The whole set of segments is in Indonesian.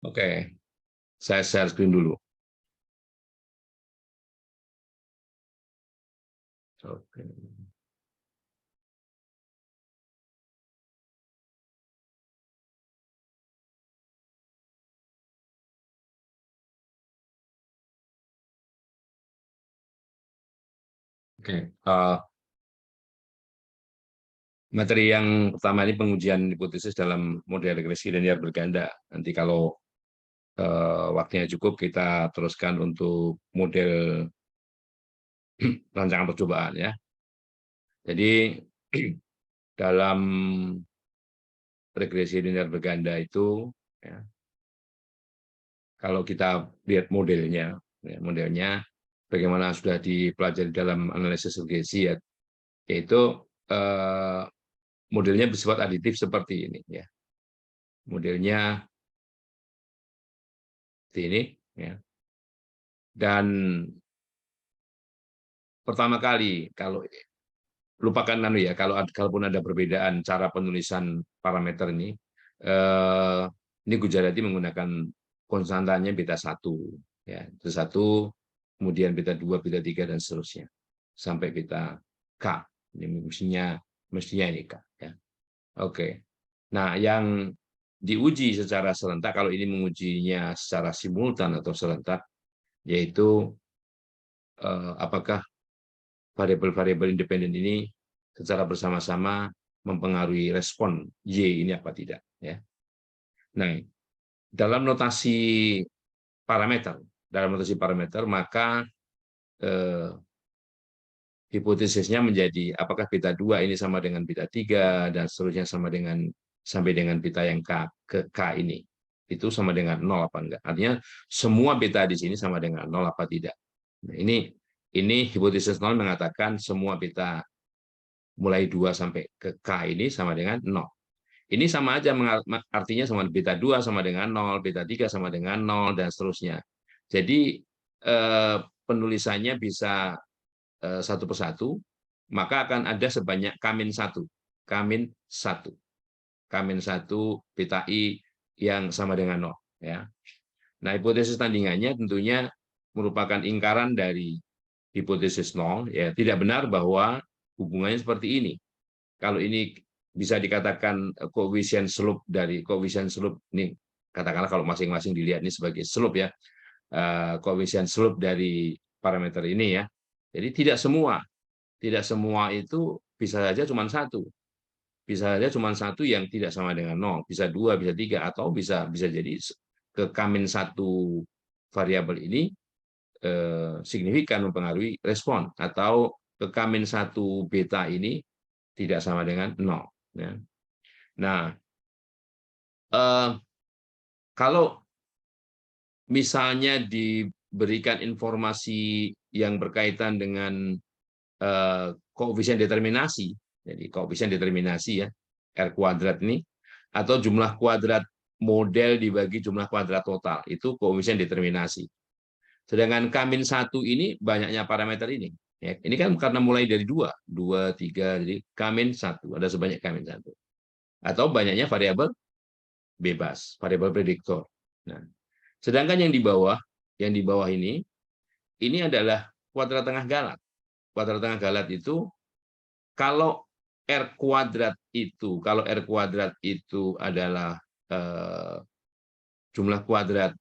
Oke, saya share screen dulu. Oke. Oke. Materi yang pertama ini pengujian hipotesis dalam model regresi linear berganda. Nanti kalau waktunya cukup, kita teruskan untuk model rancangan percobaan ya. Jadi dalam regresi linear berganda itu, ya, kalau kita lihat modelnya, ya, modelnya bagaimana sudah dipelajari dalam analisis regresi ya, yaitu modelnya bersifat aditif seperti ini ya. Modelnya seperti ini ya. Dan pertama kali kalau lupakan ya, kalaupun ada perbedaan cara penulisan parameter eh, ini Gujarati menggunakan konstantanya beta 1 ya, beta 1, kemudian beta 2, beta 3 dan seterusnya sampai beta K. Ini mestinya ini K ya. Oke. Nah, yang diuji secara serentak, kalau ini mengujinya secara simultan atau serentak, yaitu apakah variabel-variabel independen ini secara bersama-sama mempengaruhi respon Y ini apa tidak ya. Nah, dalam notasi parameter maka eh, hipotesisnya menjadi apakah beta 2 ini sama dengan beta 3 dan seterusnya sampai dengan beta yang ke K ini. Itu sama dengan 0 apa enggak. Artinya semua beta di sini sama dengan 0 apa tidak. Nah, ini hipotesis 0 mengatakan semua beta mulai 2 sampai ke K ini sama dengan 0. Ini sama aja artinya sama beta 2 sama dengan 0, beta 3 sama dengan 0 dan seterusnya. Jadi penulisannya bisa satu persatu, maka akan ada sebanyak K-1. K-1. K-1 beta I yang sama dengan 0 ya. Nah, hipotesis tandingannya tentunya merupakan ingkaran dari hipotesis 0 ya, tidak benar bahwa hubungannya seperti ini. Kalau ini bisa dikatakan koefisien slope ini, katakanlah kalau masing-masing dilihat ini sebagai slope ya, koefisien slope dari parameter ini ya. Jadi tidak semua itu bisa saja cuma satu, bisa saja cuma satu yang tidak sama dengan nol, bisa dua, bisa tiga, atau bisa bisa jadi ke K-1 variabel ini signifikan mempengaruhi respon, atau ke K-1 beta ini tidak sama dengan nol. Ya. Nah, kalau misalnya diberikan informasi yang berkaitan dengan koefisien determinasi, jadi koefisien determinasi ya, R kuadrat ini, atau jumlah kuadrat model dibagi jumlah kuadrat total, itu koefisien determinasi. Sedangkan K-1 ini banyaknya parameter ini. Ya, ini kan karena mulai dari 2, 2, 3, jadi K-1, ada sebanyak K-1. Atau banyaknya variabel bebas, variabel prediktor. Nah, sedangkan yang di bawah ini adalah kuadrat tengah galat. Kuadrat tengah galat itu kalau R kuadrat itu adalah jumlah kuadrat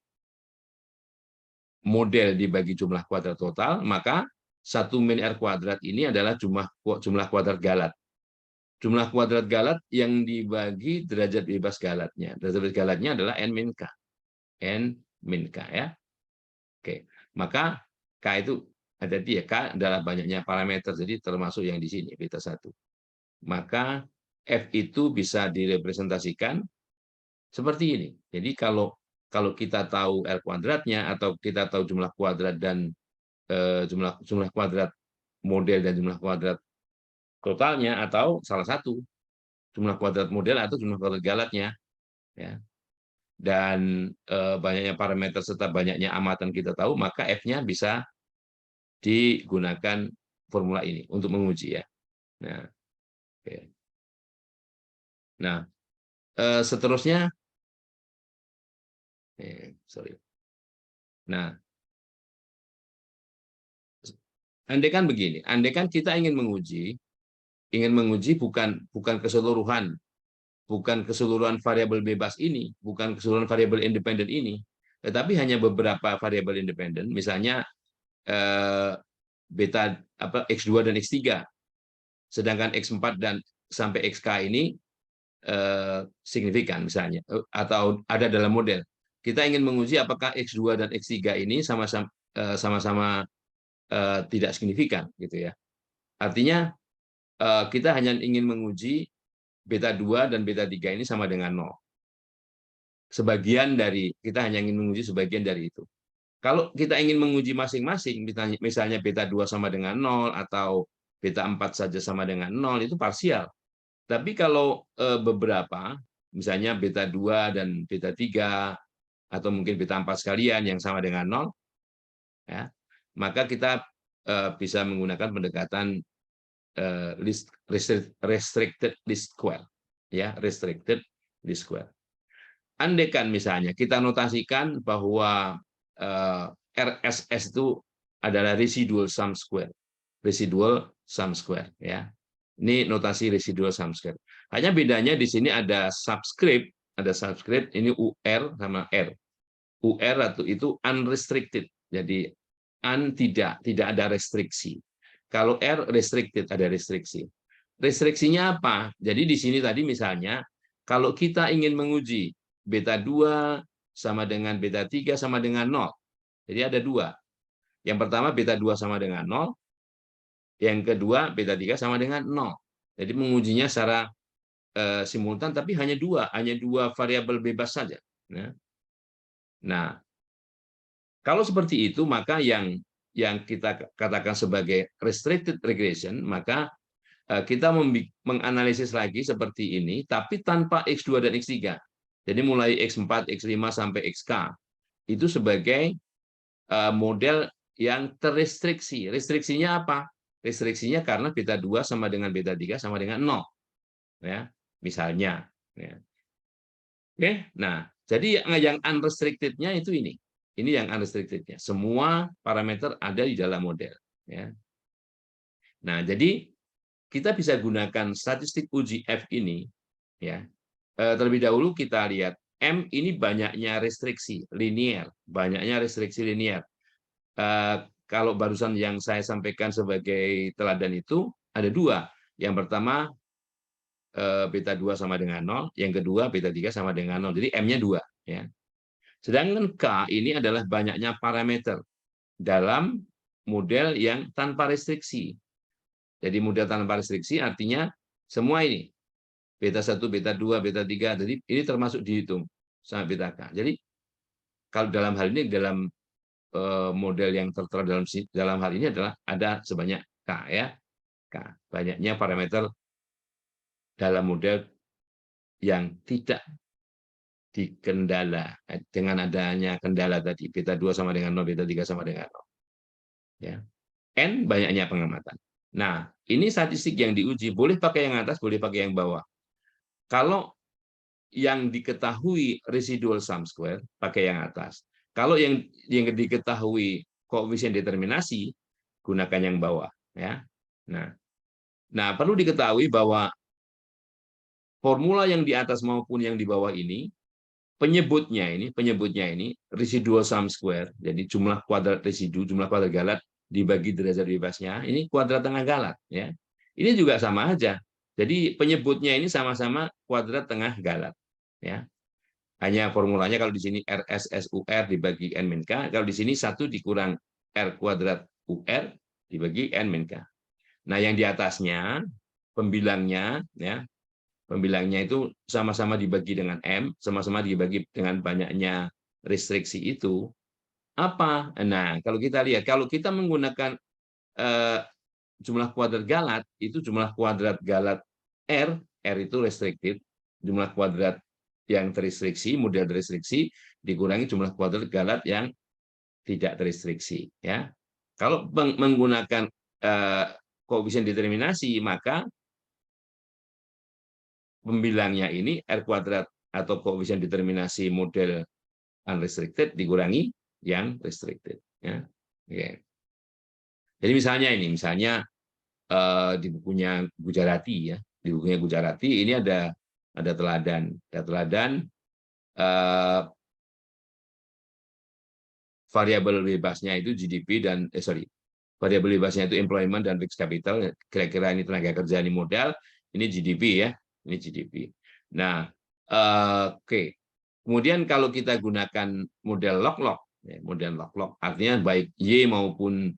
model dibagi jumlah kuadrat total, maka 1 min R kuadrat ini adalah jumlah kuadrat galat. Jumlah kuadrat galat yang dibagi derajat bebas galatnya. Derajat bebas galatnya adalah N min K. N min K ya. Oke, maka K itu ada dia, K adalah banyaknya parameter, jadi termasuk yang di sini beta 1. Maka F itu bisa direpresentasikan seperti ini. Jadi kalau kita tahu R kuadratnya, atau kita tahu jumlah kuadrat dan jumlah kuadrat model dan jumlah kuadrat totalnya, atau salah satu jumlah kuadrat model atau jumlah kuadrat galatnya ya, dan banyaknya parameter serta banyaknya amatan kita tahu, maka F-nya bisa digunakan formula ini untuk menguji ya. Nah, oke. Nah, seterusnya Sorry. Nah, andaikan begini, andaikan kita ingin menguji bukan keseluruhan, bukan keseluruhan variabel bebas ini, bukan keseluruhan variabel independen ini, tetapi hanya beberapa variabel independen, misalnya beta X2 dan X3, sedangkan X4 dan sampai XK ini signifikan misalnya, atau ada dalam model. Kita ingin menguji apakah X2 dan X3 ini sama-sama tidak signifikan, gitu ya. Artinya kita hanya ingin menguji beta 2 dan beta 3 ini sama dengan 0. Kita hanya ingin menguji sebagian dari itu. Kalau kita ingin menguji masing-masing, misalnya beta 2 sama dengan 0 atau beta 4 saja sama dengan 0, itu parsial. Tapi kalau beberapa, misalnya beta 2 dan beta 3, atau mungkin beta 4 sekalian yang sama dengan 0, ya, maka kita bisa menggunakan pendekatan restricted least square, ya, restricted least square. Andaikan misalnya kita notasikan bahwa RSS itu adalah residual sum square, ya. Ini notasi residual sum square. Hanya bedanya di sini ada subscript, ini UR sama R. UR itu unrestricted, jadi tidak ada restriksi. Kalau R restricted, ada restriksi. Restriksinya apa? Jadi di sini tadi misalnya, kalau kita ingin menguji beta 2 sama dengan beta 3 sama dengan 0. Jadi ada dua. Yang pertama beta 2 sama dengan 0, yang kedua beta 3 sama dengan 0. Jadi mengujinya secara simultan, tapi hanya dua variabel bebas saja. Nah, kalau seperti itu, maka yang kita katakan sebagai restricted regression, maka kita menganalisis lagi seperti ini, tapi tanpa X2 dan X3. Jadi mulai X4, X5 sampai XK itu sebagai model yang terrestriksi. Restriksinya apa? Restriksinya karena beta 2 sama dengan beta 3 sama dengan 0. Ya, misalnya. Ya. Oke, nah, jadi yang unrestricted-nya itu ini. Ini yang unrestricted-nya. Semua parameter ada di dalam model. Ya. Nah, jadi kita bisa gunakan statistik uji F ini. Ya. Terlebih dahulu kita lihat M ini banyaknya restriksi linear, kalau barusan yang saya sampaikan sebagai teladan itu ada dua. Yang pertama beta 2 sama dengan 0, yang kedua beta 3 sama dengan 0. Jadi M-nya 2, ya. Sedangkan K ini adalah banyaknya parameter dalam model yang tanpa restriksi. Jadi model tanpa restriksi artinya semua ini beta 1, beta 2, beta 3, jadi ini termasuk dihitung sama beta K. Jadi kalau dalam hal ini, dalam model yang tertera dalam hal ini adalah ada sebanyak K, ya. K, banyaknya parameter dalam model yang tidak dikendala dengan adanya kendala tadi beta 2 sama dengan 0, beta 3 sama dengan 0. Ya. N banyaknya pengamatan. Nah, ini statistik yang diuji, boleh pakai yang atas, boleh pakai yang bawah. Kalau yang diketahui residual sum square, pakai yang atas. Kalau yang diketahui koefisien determinasi, gunakan yang bawah, ya. Nah, perlu diketahui bahwa formula yang di atas maupun yang di bawah ini penyebutnya ini residual sum square. Jadi jumlah kuadrat residu, jumlah kuadrat galat dibagi derajat bebasnya, ini kuadrat tengah galat, ya. Ini juga sama aja. Jadi penyebutnya ini sama-sama kuadrat tengah galat, ya. Hanya formulanya kalau di sini RSSUR dibagi N min K, kalau di sini 1 dikurang R kuadrat UR dibagi N min K. Nah, yang di atasnya pembilangnya, ya, pembilangnya itu sama-sama dibagi dengan M, sama-sama dibagi dengan banyaknya restriksi itu. Apa? Nah, kalau kita lihat, kalau kita menggunakan jumlah kuadrat galat, itu jumlah kuadrat galat R itu restricted, jumlah kuadrat yang terrestriksi, model terrestriksi, dikurangi jumlah kuadrat galat yang tidak terrestriksi. Ya. Kalau menggunakan koefisien determinasi, maka pembilangnya ini R kuadrat atau koefisien determinasi model unrestricted dikurangi yang restricted. Ya. Oke. Jadi misalnya di bukunya Gujarati ya, di bukunya Gujarati ini ada teladan variabel bebasnya itu GDP dan variabel bebasnya itu employment dan fixed capital. Kira-kira ini tenaga kerja, ini modal, ini GDP ya, ini GDP. Nah, oke. Kemudian kalau kita gunakan model log-log, ya, model log-log, artinya baik Y maupun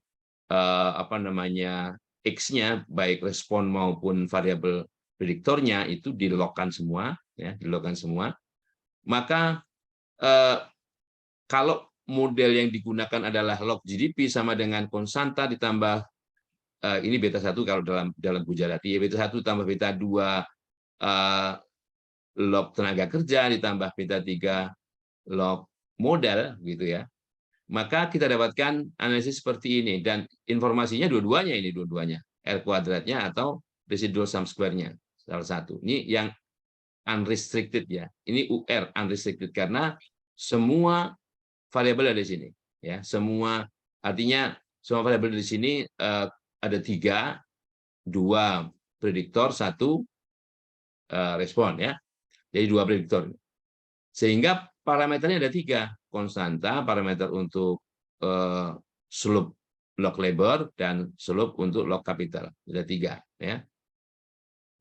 X-nya, baik respon maupun variabel prediktornya itu dilogkan semua, ya, dilogkan semua. Maka kalau model yang digunakan adalah log GDP sama dengan konstanta ditambah ini beta 1 kalau dalam Gujarati, ya, beta 1 tambah beta 2 log tenaga kerja ditambah beta 3 log modal gitu ya. Maka kita dapatkan analisis seperti ini dan informasinya dua-duanya R kuadratnya atau residual sum square-nya salah satu. Ini yang unrestricted ya. Ini UR unrestricted karena semua variabel ada di sini ya. Artinya semua variabel di sini ada 3, 2 prediktor, 1 respon ya. Jadi 2 prediktor. Sehingga parameternya ada 3, konstanta, parameter untuk slope log labor dan slope untuk log capital. Ada 3 ya.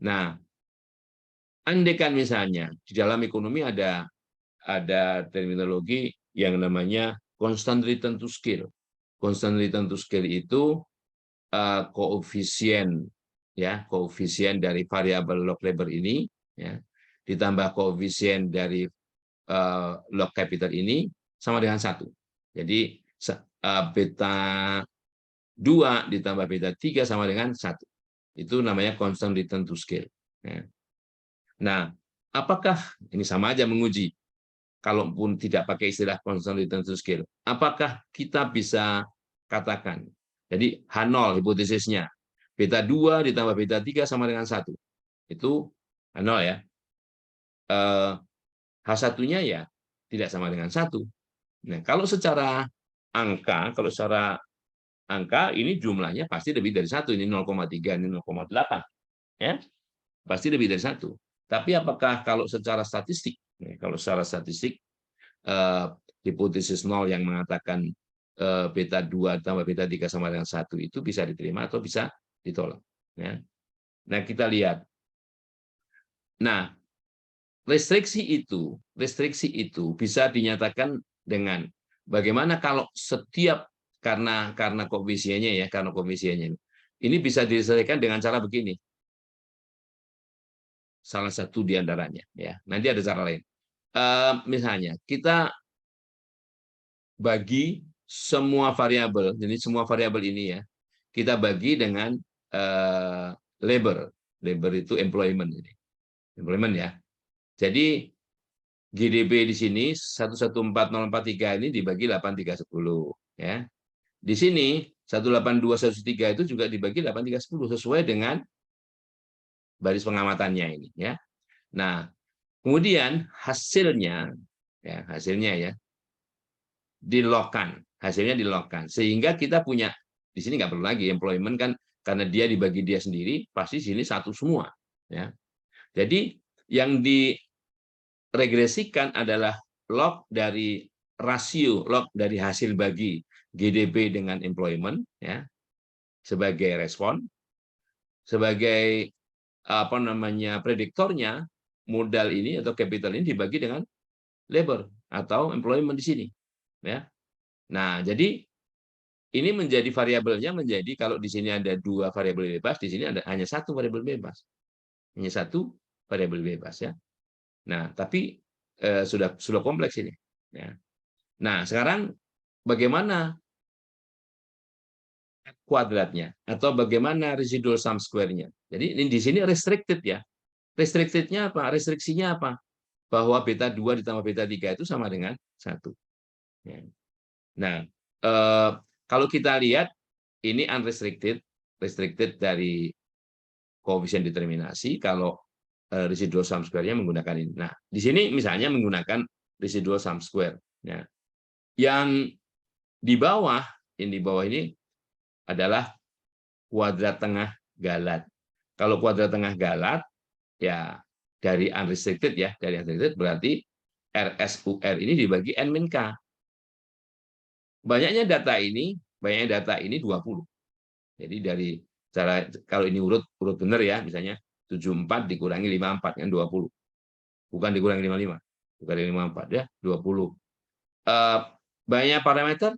Nah, andaikan misalnya di dalam ekonomi ada terminologi yang namanya constant return to scale. Constant return to scale itu koefisien dari variabel log labor ini ya, ditambah koefisien dari log capital ini sama dengan 1. Jadi beta 2 ditambah beta 3 sama dengan 1. Itu namanya constant return to scale. Ya. Nah, apakah ini sama aja menguji? Kalaupun tidak pakai istilah constant return to scale, apakah kita bisa katakan, jadi H0 hipotesisnya, beta 2 ditambah beta 3 sama dengan 1. Itu H0 ya. H1-nya ya tidak sama dengan 1. Nah, kalau secara angka ini jumlahnya pasti lebih dari 1. Ini 0,3, ini 0,8. Ya. Pasti lebih dari 1. Tapi apakah kalau secara statistik, hipotesis 0 yang mengatakan beta 2 tambah beta 3 sama dengan 1 itu bisa diterima atau bisa ditolak. Ya. Nah, kita lihat. Nah, restriksi itu bisa dinyatakan dengan bagaimana kalau setiap karena koefisiennya ini bisa diselesaikan dengan cara begini. Salah satu di antaranya ya. Nanti ada cara lain. Misalnya kita bagi semua variabel, jadi semua variabel ini ya, kita bagi dengan labor. Labor itu employment ini. Employment ya. Jadi GDP di sini 114043 ini dibagi 8310 ya. Di sini 182113 itu juga dibagi 8310 sesuai dengan baris pengamatannya ini ya. Nah, kemudian hasilnya ya dilogkan, hasilnya dilogkan sehingga kita punya di sini nggak perlu lagi employment kan karena dia dibagi dia sendiri pasti sini satu semua ya. Jadi yang diregresikan adalah log dari rasio log dari hasil bagi GDP dengan employment ya sebagai respon, sebagai prediktornya modal ini atau capital ini dibagi dengan labor atau employment di sini ya. Nah, jadi ini menjadi variabelnya menjadi kalau di sini ada 2 variabel bebas, di sini ada hanya 1 variabel bebas. Hanya 1 variabel bebas ya. Nah, tapi sudah kompleks ini ya. Nah, sekarang bagaimana kuadratnya atau bagaimana residual sum square-nya. Jadi ini di sini restricted ya. Restricted-nya apa? Restriksinya apa? Bahwa beta 2 ditambah beta 3 itu sama dengan 1. Ya. Nah, kalau kita lihat ini unrestricted, restricted dari koefisien determinasi kalau residual sum square-nya menggunakan ini. Nah, di sini misalnya menggunakan residual sum square. Nah, yang di bawah, ini adalah kuadrat tengah galat. Kalau kuadrat tengah galat, ya dari unrestricted ya, dari unrestricted berarti RSUR ini dibagi N-K. Banyaknya data ini 20. Jadi dari cara kalau ini urut benar ya, misalnya 74 dikurangi 54 kan 20. Bukan dikurangi 55. Bukan 54 ya, 20. Banyak parameter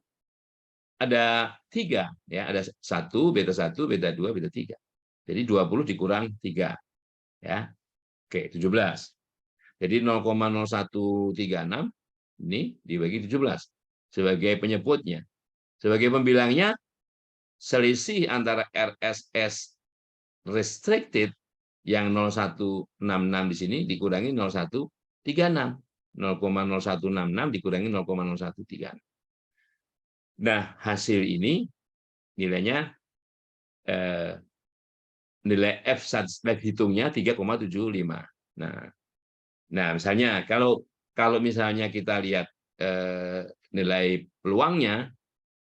ada 3 ya, ada 1, beta 1, beta 2, beta 3. Jadi 20 dikurang 3 ya. Oke, 17. Jadi 0,0136 ini dibagi 17 sebagai penyebutnya. Sebagai pembilangnya, selisih antara RSS restricted yang 0166 di sini dikurangi 0136. 0,0166 dikurangi 0,0136. Nah, hasil ini nilainya nilai F hitungnya 3,75. Nah, misalnya kalau misalnya kita lihat nilai peluangnya,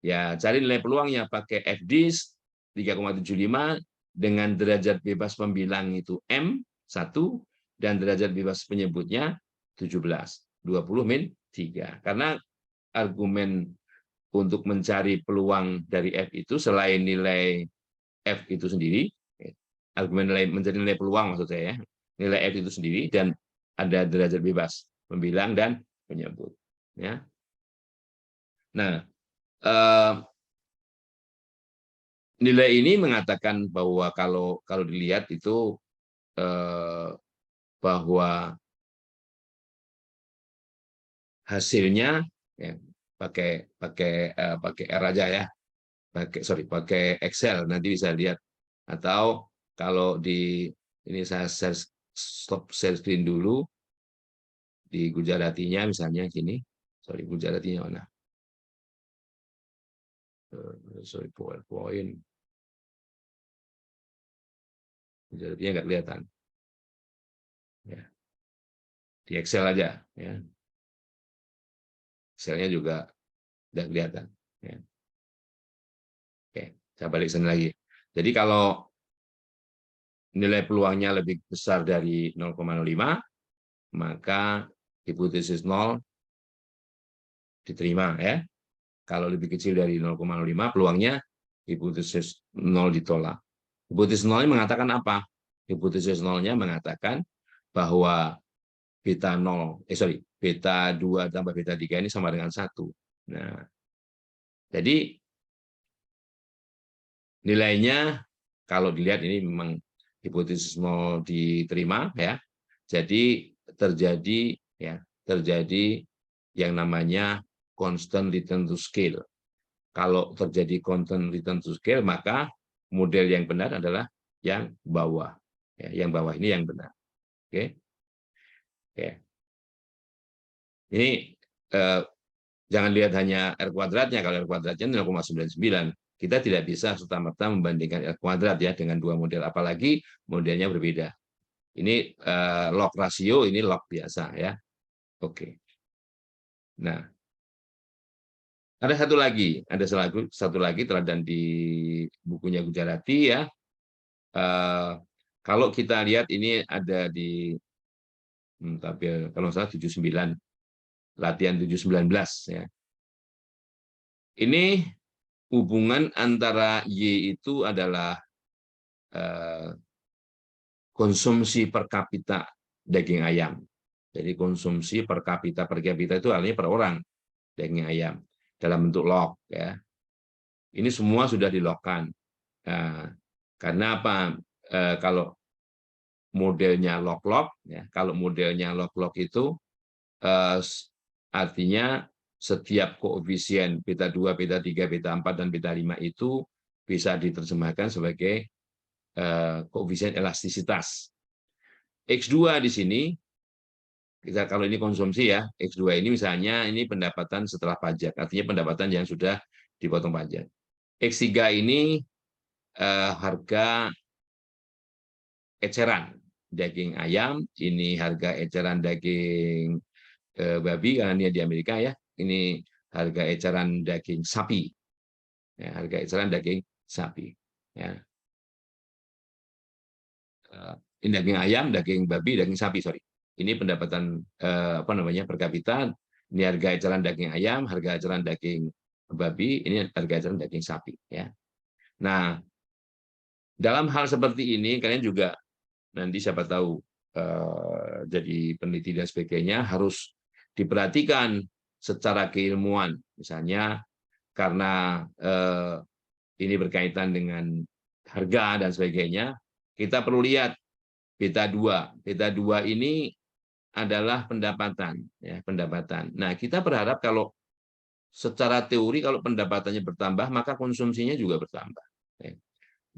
ya cari nilai peluangnya pakai FDIS 3,75 dengan derajat bebas pembilang itu M1 dan derajat bebas penyebutnya 17. 20 min 3. Karena argumen untuk mencari peluang dari F itu selain nilai F itu sendiri, argumen mencari nilai peluang maksud saya, nilai F itu sendiri dan ada derajat bebas pembilang dan penyebut. Ya. Nah, nilai ini mengatakan bahwa kalau dilihat itu bahwa hasilnya ya, pakai R aja ya, pakai Excel nanti bisa lihat, atau kalau di ini saya stop share screen dulu di Gujaratinya misalnya gini, Gujaratinya mana? PowerPoint. Gujaratinya nggak kelihatan. Ya. Di Excel aja ya. Excelnya juga tidak kelihatan. Ya. Oke, saya balik sini lagi. Jadi kalau nilai peluangnya lebih besar dari 0,05, maka hipotesis 0 diterima ya. Kalau lebih kecil dari 0,05, peluangnya hipotesis 0 ditolak. Hipotesis 0 mengatakan apa? Hipotesis 0-nya mengatakan bahwa beta 2 tambah beta 3 ini sama dengan 1. Nah, jadi nilainya kalau dilihat ini memang hipotesis 0 diterima ya. Jadi terjadi yang namanya constant return to scale. Kalau terjadi constant return to scale, maka model yang benar adalah yang bawah. Ya, yang bawah ini yang benar. Oke. Oke. Ini jangan lihat hanya R kuadratnya. Kalau R kuadratnya 0,99. Kita tidak bisa serta-merta membandingkan R kuadrat ya dengan dua model. Apalagi modelnya berbeda. Ini log rasio, ini log biasa ya. Oke. Nah, ada satu lagi teladan di bukunya Gujarati ya. Kalau kita lihat ini ada di tapi kalau salah 79, latihan 719 ya. Ini hubungan antara Y itu adalah konsumsi per kapita daging ayam. Jadi konsumsi per kapita itu artinya per orang daging ayam dalam bentuk log ya. Ini semua sudah dilogkan. Nah, karena apa? Kalau modelnya log-log ya, kalau modelnya log-log itu artinya setiap koefisien beta 2, beta 3, beta 4 dan beta 5 itu bisa diterjemahkan sebagai koefisien elastisitas. X2 di sini kalau ini konsumsi ya, X2 ini misalnya ini pendapatan setelah pajak, artinya pendapatan yang sudah dipotong pajak. X3 ini harga eceran daging ayam, ini harga eceran daging babi karena dia di Amerika ya, ini harga eceran daging sapi. Ya, harga eceran daging sapi. Ya. Ini daging ayam, daging babi, daging sapi, sorry. Ini pendapatan apa namanya per kapita. Ini harga eceran daging ayam, harga eceran daging babi, ini harga eceran daging sapi. Ya. Nah, dalam hal seperti ini kalian juga nanti siapa tahu jadi peneliti dan sebagainya harus diperhatikan secara keilmuan. Misalnya karena ini berkaitan dengan harga dan sebagainya, kita perlu lihat beta 2. Beta 2 ini adalah pendapatan, ya, pendapatan. Nah, kita berharap kalau secara teori kalau pendapatannya bertambah, maka konsumsinya juga bertambah. Ya.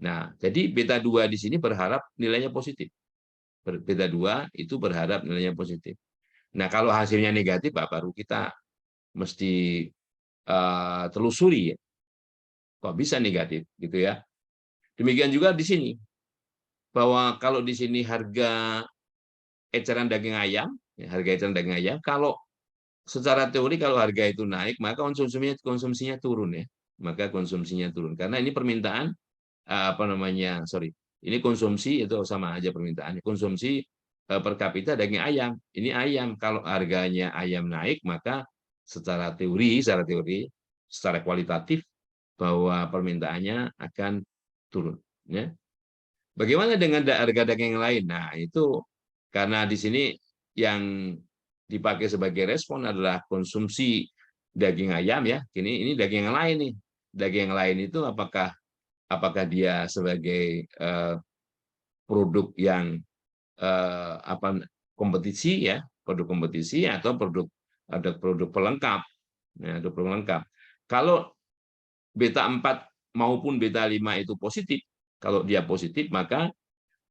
Nah, jadi beta 2 di sini berharap nilainya positif. Beta 2 itu berharap nilainya positif. Nah, kalau hasilnya negatif, baru kita mesti telusuri ya. Kok bisa negatif gitu ya. Demikian juga di sini bahwa kalau di sini harga eceran daging ayam, ya, harga eceran daging ayam, kalau secara teori kalau harga itu naik, maka konsumsinya turun ya. Maka konsumsinya turun karena ini permintaan apa namanya? Sorry. Ini konsumsi itu sama aja permintaan. Konsumsi per kapita daging ayam. Ini ayam. Kalau harganya ayam naik, maka secara teori, secara kualitatif bahwa permintaannya akan turun. Ya. Bagaimana dengan harga daging yang lain? Nah, itu karena di sini yang dipakai sebagai respon adalah konsumsi daging ayam ya. Ini daging yang lain nih. Daging yang lain itu apakah dia sebagai produk yang apa kompetisi ya, produk kompetisi atau ada produk pelengkap. Nah, ada produk pelengkap. Kalau beta 4 maupun beta 5 itu positif, kalau dia positif maka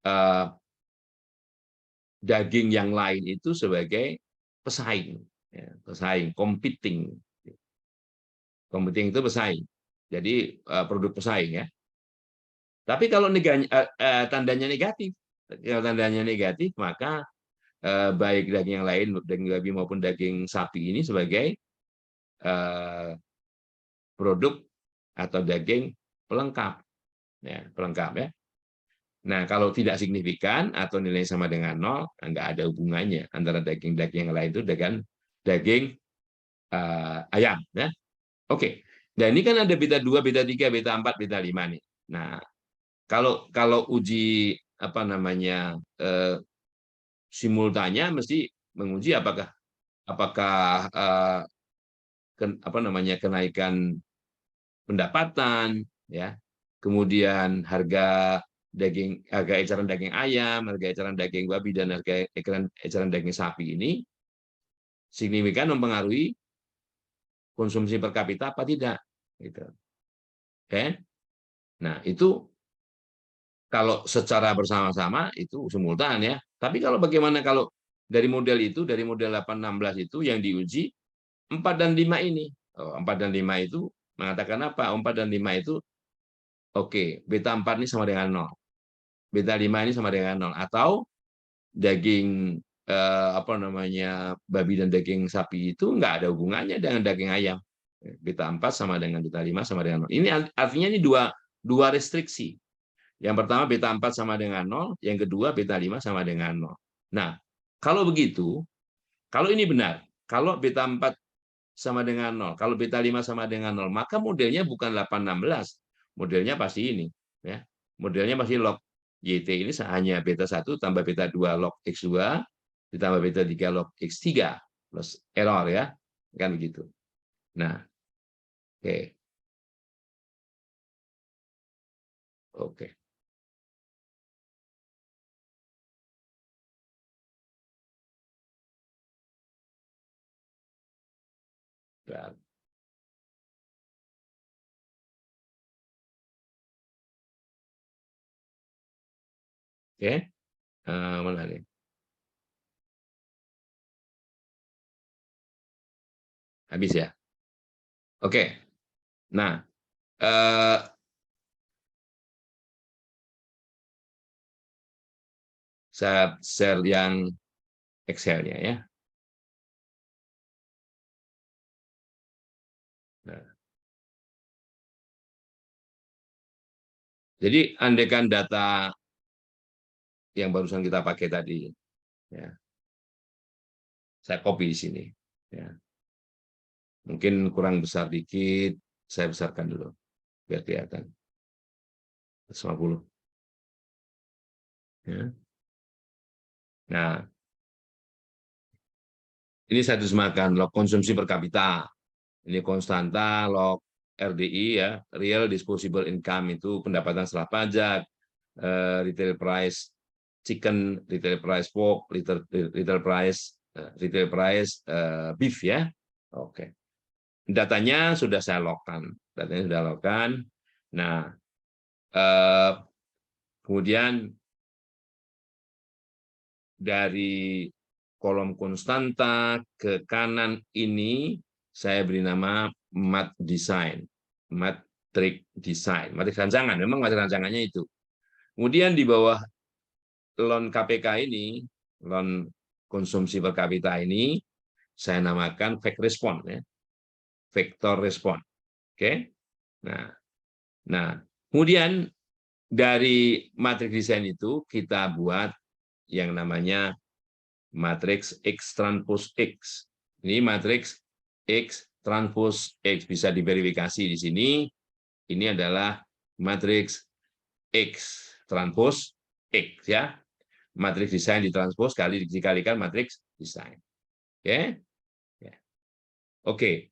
eh, daging yang lain itu sebagai pesaing, ya, pesaing, competing. Competing itu pesaing. Jadi produk pesaing ya. Tapi kalau tandanya negatif, kalau tandanya negatif maka baik daging yang lain, daging babi maupun daging sapi ini sebagai eh, produk atau daging pelengkap, ya, pelengkap ya. Nah, kalau tidak signifikan atau nilai sama dengan nol, nggak ada hubungannya antara daging-daging yang lain itu dengan daging ayam. Ya. Oke. Dan ini kan ada beta 2, beta 3, beta 4, beta 5 nih. Nah, kalau uji apa namanya simultannya mesti menguji apakah apa namanya kenaikan pendapatan ya. Kemudian harga eceran daging ayam, harga eceran daging babi dan harga eceran daging sapi ini signifikan mempengaruhi konsumsi per kapita apa tidak gitu. Oke. Nah, itu kalau secara bersama-sama itu simultan ya. Tapi kalau bagaimana kalau dari model itu, dari model 816 itu yang diuji 4 dan 5 ini. 4 dan 5 itu mengatakan apa? 4 dan 5 itu oke, beta 4 ini sama dengan nol. Beta 5 ini sama dengan nol. Atau daging apa namanya babi dan daging sapi itu nggak ada hubungannya dengan daging ayam. Beta 4 sama dengan beta 5 sama dengan nol. Ini artinya ini dua restriksi. Yang pertama beta 4 sama dengan nol, yang kedua beta 5 sama dengan nol. Nah, kalau begitu, kalau ini benar, kalau beta 4 sama dengan nol, kalau beta 5 sama dengan nol, maka modelnya bukan 816, modelnya pasti ini. Ya. Modelnya pasti log YT ini hanya beta 1 tambah beta 2 log X2, ditambah beta 3 log X3, plus error ya, kan begitu. Nah, oke. Oke. Oke. Mana nih? Habis ya. Oke. Nah, eh, saya share yang Excel-nya ya. Jadi andaikan data yang barusan kita pakai tadi, ya, saya copy di sini. Ya. Mungkin kurang besar dikit, saya besarkan dulu biar kelihatan. 150. Ya. Nah, ini saya terjemahkan log konsumsi per kapita. Ini konstanta log RDI ya, real disposable income itu pendapatan setelah pajak, retail price chicken, retail price pork, retail price beef ya. Oke. Datanya sudah saya logkan. Datanya sudah logkan. Nah, kemudian dari kolom konstanta ke kanan ini saya beri nama mat design, matrix design, matrix rancangan. Memang matrix rancangannya itu. Kemudian di bawah loan KPK ini, loan konsumsi per kapita ini, saya namakan fact response, ya. Vektor respon. Oke. Nah, kemudian dari matrix desain itu kita buat yang namanya matriks X transpose X. Ini matriks X transpose X bisa diverifikasi di sini. Ini adalah matriks X transpose X ya. Matriks desain ditranspose kali dikalikan matriks desain. Oke. Oke.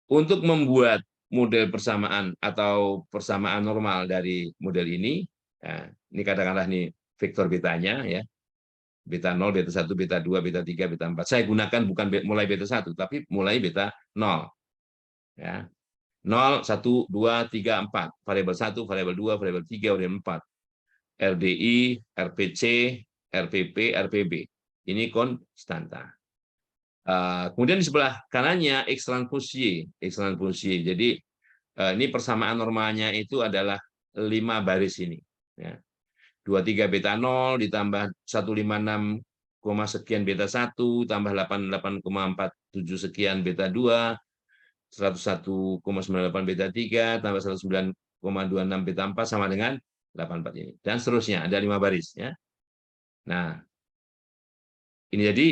Untuk membuat model persamaan atau persamaan normal dari model ini, nah, ini katakanlah nih vektor betanya ya. Beta 0, beta 1, beta 2, beta 3, beta 4. Saya gunakan bukan mulai beta 1, tapi mulai beta 0. Ya. 0, 1, 2, 3, 4. Variabel 1, variabel 2, variabel 3, variabel 4. RDI, RPC, RPP, RPB. Ini konstanta. Kemudian di sebelah kanannya X transpose Y. X transpose Y. Jadi ini persamaan normalnya itu adalah 5 baris ini. Ya. 23 beta 0 ditambah 156, sekian beta 1 tambah 88,47 sekian beta 2, 101,98 beta 3 tambah 109,26 beta 4 sama dengan 84 ini. Dan seterusnya, ada 5 baris. Ya. Nah, ini jadi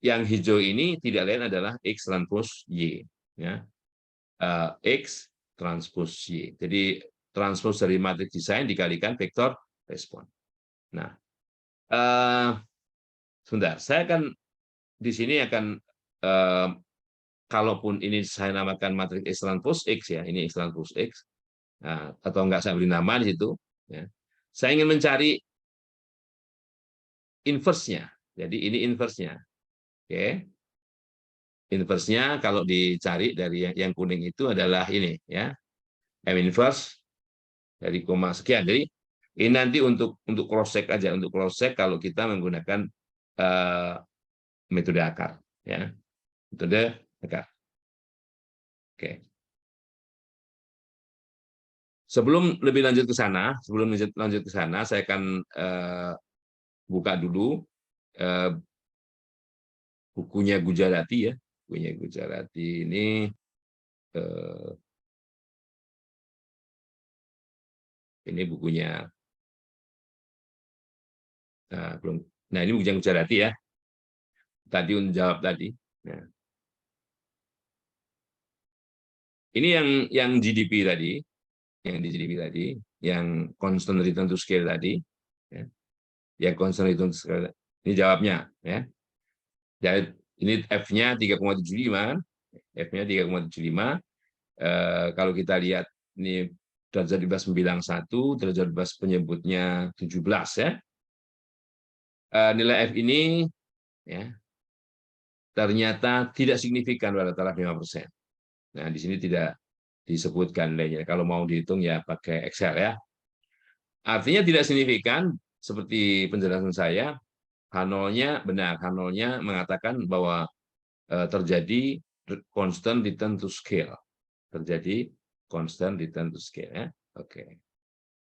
yang hijau ini tidak lain adalah X transpose Y. Ya. X transpose Y. Jadi transpose dari matriks desain dikalikan vektor respon. Nah, sebentar, saya akan di sini akan kalaupun ini saya namakan matriks X transpose X ya, ini X transpose X, nah, atau enggak saya beri nama di situ. Ya. Saya ingin mencari inverse-nya. Jadi ini inverse-nya. Oke. Inverse-nya kalau dicari dari yang kuning itu adalah ini ya. M inverse dari koma sekian. Jadi ini nanti untuk cross check aja, untuk cross check kalau kita menggunakan metode akar ya. Metode akar. Oke. Sebelum lebih lanjut ke sana, saya akan buka dulu bukunya Gujarati ya. Bukunya Gujarati ini bukunya belum. Nah, ini bukunya Gujarati ya. Tadi untuk jawab tadi. Nah, ini yang GDP tadi, yang constant return to scale tadi, ya. Yang constant return to scale. Ini jawabnya ya. Jadi ini F-nya 3,75, F-nya 3,75. Kalau kita lihat ini derajat bebas 91, derajat bebas penyebutnya 17 ya. Nilai F ini ya ternyata tidak signifikan pada taraf 5%. Nah, di sini tidak disebutkan nilainya. Kalau mau dihitung ya pakai Excel ya. Artinya tidak signifikan seperti penjelasan saya, H0-nya benar, H0-nya mengatakan bahwa terjadi constant return to scale. Terjadi constant return to scale ya. Oke.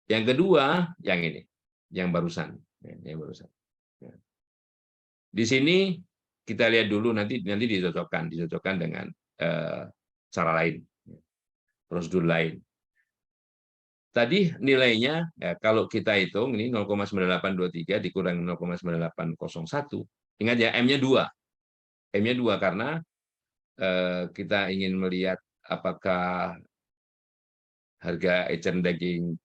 Yang kedua, yang ini, yang barusan, yang barusan. Di sini kita lihat dulu nanti dicocokkan dengan cara lain, prosedur lain. tadi nilainya ya, kalau kita hitung ini 0,9823 dikurangi 0,9801. Ingat ya, M-nya 2. M-nya 2 karena kita ingin melihat apakah harga eceran daging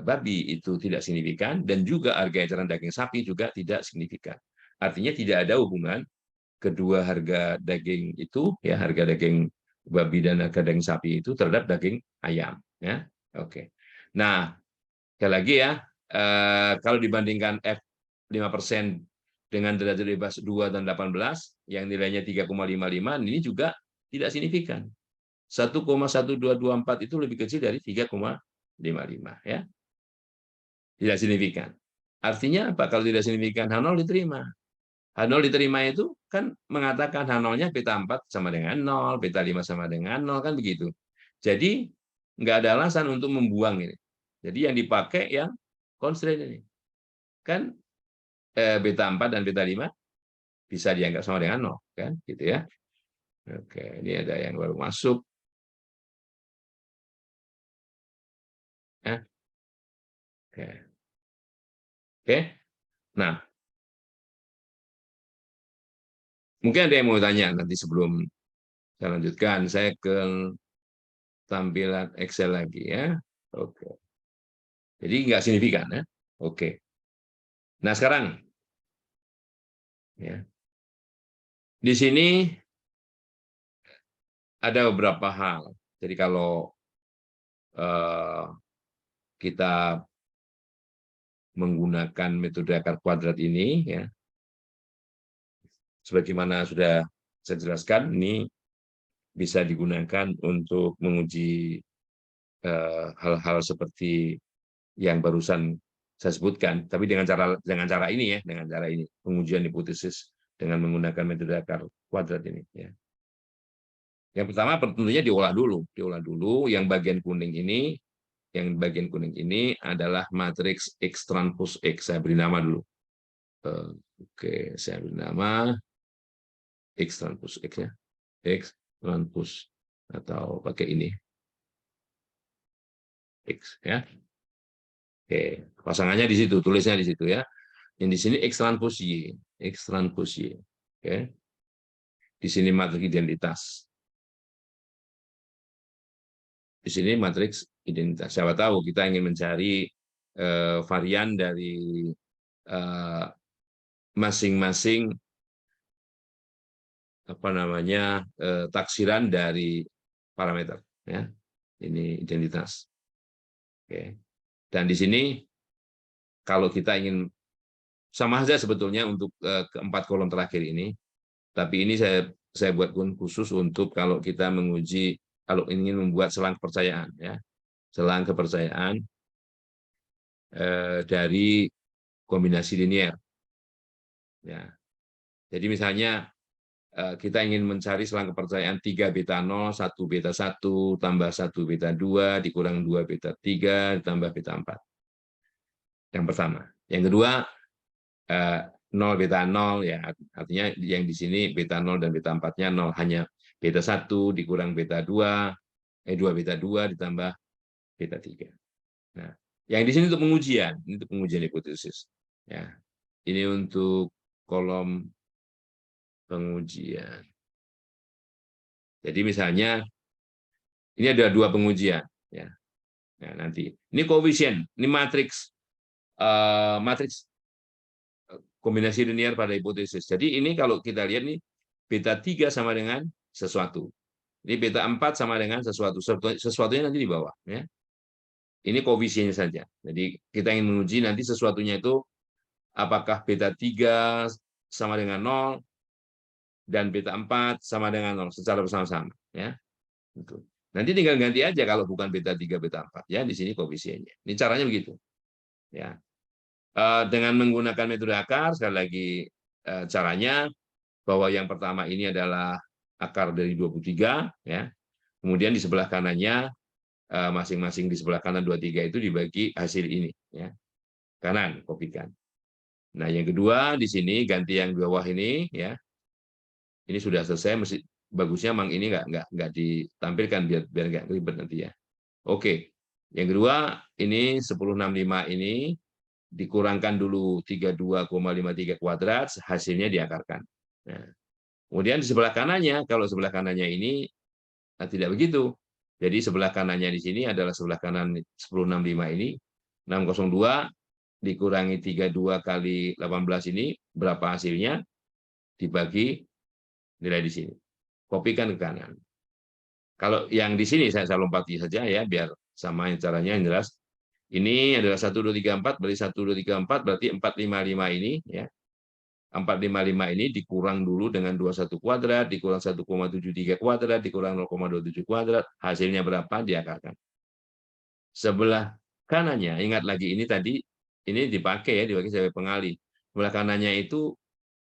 babi itu tidak signifikan dan juga harga eceran daging sapi juga tidak signifikan. Artinya tidak ada hubungan kedua harga daging itu ya, harga daging babi dan harga daging sapi itu terhadap daging ayam ya. Oke. Nah, sekali lagi ya, kalau dibandingkan F 5% dengan derajat bebas 2 dan 18 yang nilainya 3,55 ini juga tidak signifikan. 1,1224 itu lebih kecil dari 3,55 ya. Tidak signifikan. Artinya apa kalau tidak signifikan? H0 diterima. H0 diterima itu kan mengatakan H0-nya beta 4 sama dengan 0, beta 5 sama dengan 0, kan begitu. Jadi nggak ada alasan untuk membuang ini. Jadi yang dipakai yang constraint ini. Kan beta 4 dan beta 5 bisa dianggap sama dengan 0, kan gitu ya. Oke, ini ada yang baru masuk. Ya. Oke. Oke. Nah, mungkin ada yang mau tanya nanti sebelum saya lanjutkan. Saya ke tampilan Excel lagi ya. Oke. Jadi nggak signifikan ya. Oke. Nah sekarang ya, di sini ada beberapa hal. Jadi kalau kita menggunakan metode akar kuadrat ini ya, sebagaimana sudah saya jelaskan, ini bisa digunakan untuk menguji hal-hal seperti yang barusan saya sebutkan, tapi dengan cara ini ya, dengan cara ini pengujian hipotesis dengan menggunakan metode akar kuadrat ini. Ya. Yang pertama tentunya diolah dulu. Yang bagian kuning ini adalah matriks X transpose X. Saya beri nama dulu. Oke, saya beri nama X transpose X ya. X transpose atau pakai ini X ya. Oke, pasangannya di situ, tulisnya di situ ya. Yang di sini X transpose Y, X transpose Y. Oke. Di sini matriks identitas. Di sini matriks identitas. Siapa tahu kita ingin mencari varian dari masing-masing apa namanya taksiran dari parameter ya. Ini identitas. Oke. Dan di sini kalau kita ingin sama saja sebetulnya untuk keempat kolom terakhir ini, tapi ini saya buat khusus untuk kalau kita menguji, kalau ingin membuat selang kepercayaan ya, selang kepercayaan dari kombinasi linier ya. Jadi misalnya kita ingin mencari selang kepercayaan 3 beta 0, 1 beta 1, tambah 1 beta 2, dikurang 2 beta 3, ditambah beta 4. Yang pertama. Yang kedua, 0 beta 0, ya artinya yang di sini beta 0 dan beta 4-nya 0, hanya beta 1 dikurang beta 2, 2 beta 2 ditambah beta 3. Nah, yang di sini untuk pengujian, ini untuk pengujian hipotesis. Ya. Ini untuk kolom pengujian. Jadi misalnya ini ada 2 pengujian ya. Nah, nanti ini koefisien, ini matriks kombinasi linear pada hipotesis. Jadi ini kalau kita lihat nih beta 3 sama dengan sesuatu. Ini beta 4 sama dengan sesuatu. Sesuatunya nanti di bawah ya. Ini koefisiennya saja. Jadi kita ingin menguji nanti sesuatunya itu apakah beta 3 sama dengan 0 dan beta 4 sama dengan 0 secara bersama-sama ya. Nanti tinggal ganti aja kalau bukan beta 3 beta 4 ya, di sini koefisiennya. Ini caranya begitu. Ya. Dengan menggunakan metode akar, sekali lagi caranya bahwa yang pertama ini adalah akar dari 23 ya. Kemudian di sebelah kanannya masing-masing di sebelah kanan 23 itu dibagi hasil ini ya. Kanan kopikan. Nah, yang kedua di sini ganti yang di bawah ini ya. Ini sudah selesai, mesti bagusnya mang ini nggak ditampilkan biar nggak ribet nanti ya. Oke. Yang kedua, ini 1065 ini dikurangkan dulu 32,53 kuadrat, hasilnya diakarkan. Nah, kemudian di sebelah kanannya, kalau sebelah kanannya ini tidak begitu. Jadi sebelah kanannya di sini adalah sebelah kanan 1065 ini, 602 dikurangi 32 kali 18 ini, berapa hasilnya? Dibagi nilai di sini. Kopikan ke kanan. Kalau yang di sini saya lompati saja ya, biar sama caranya yang jelas. Ini adalah 1, 2, 3, 4, berarti 1, 2, 3, 4, berarti 455 ini, ya. 455 ini dikurang dulu dengan 21 kuadrat, dikurang 1,73 kuadrat, dikurang 0,27 kuadrat, hasilnya berapa? Diakarkan. Sebelah kanannya, ingat lagi ini tadi, ini dipakai sebagai pengali. Sebelah kanannya itu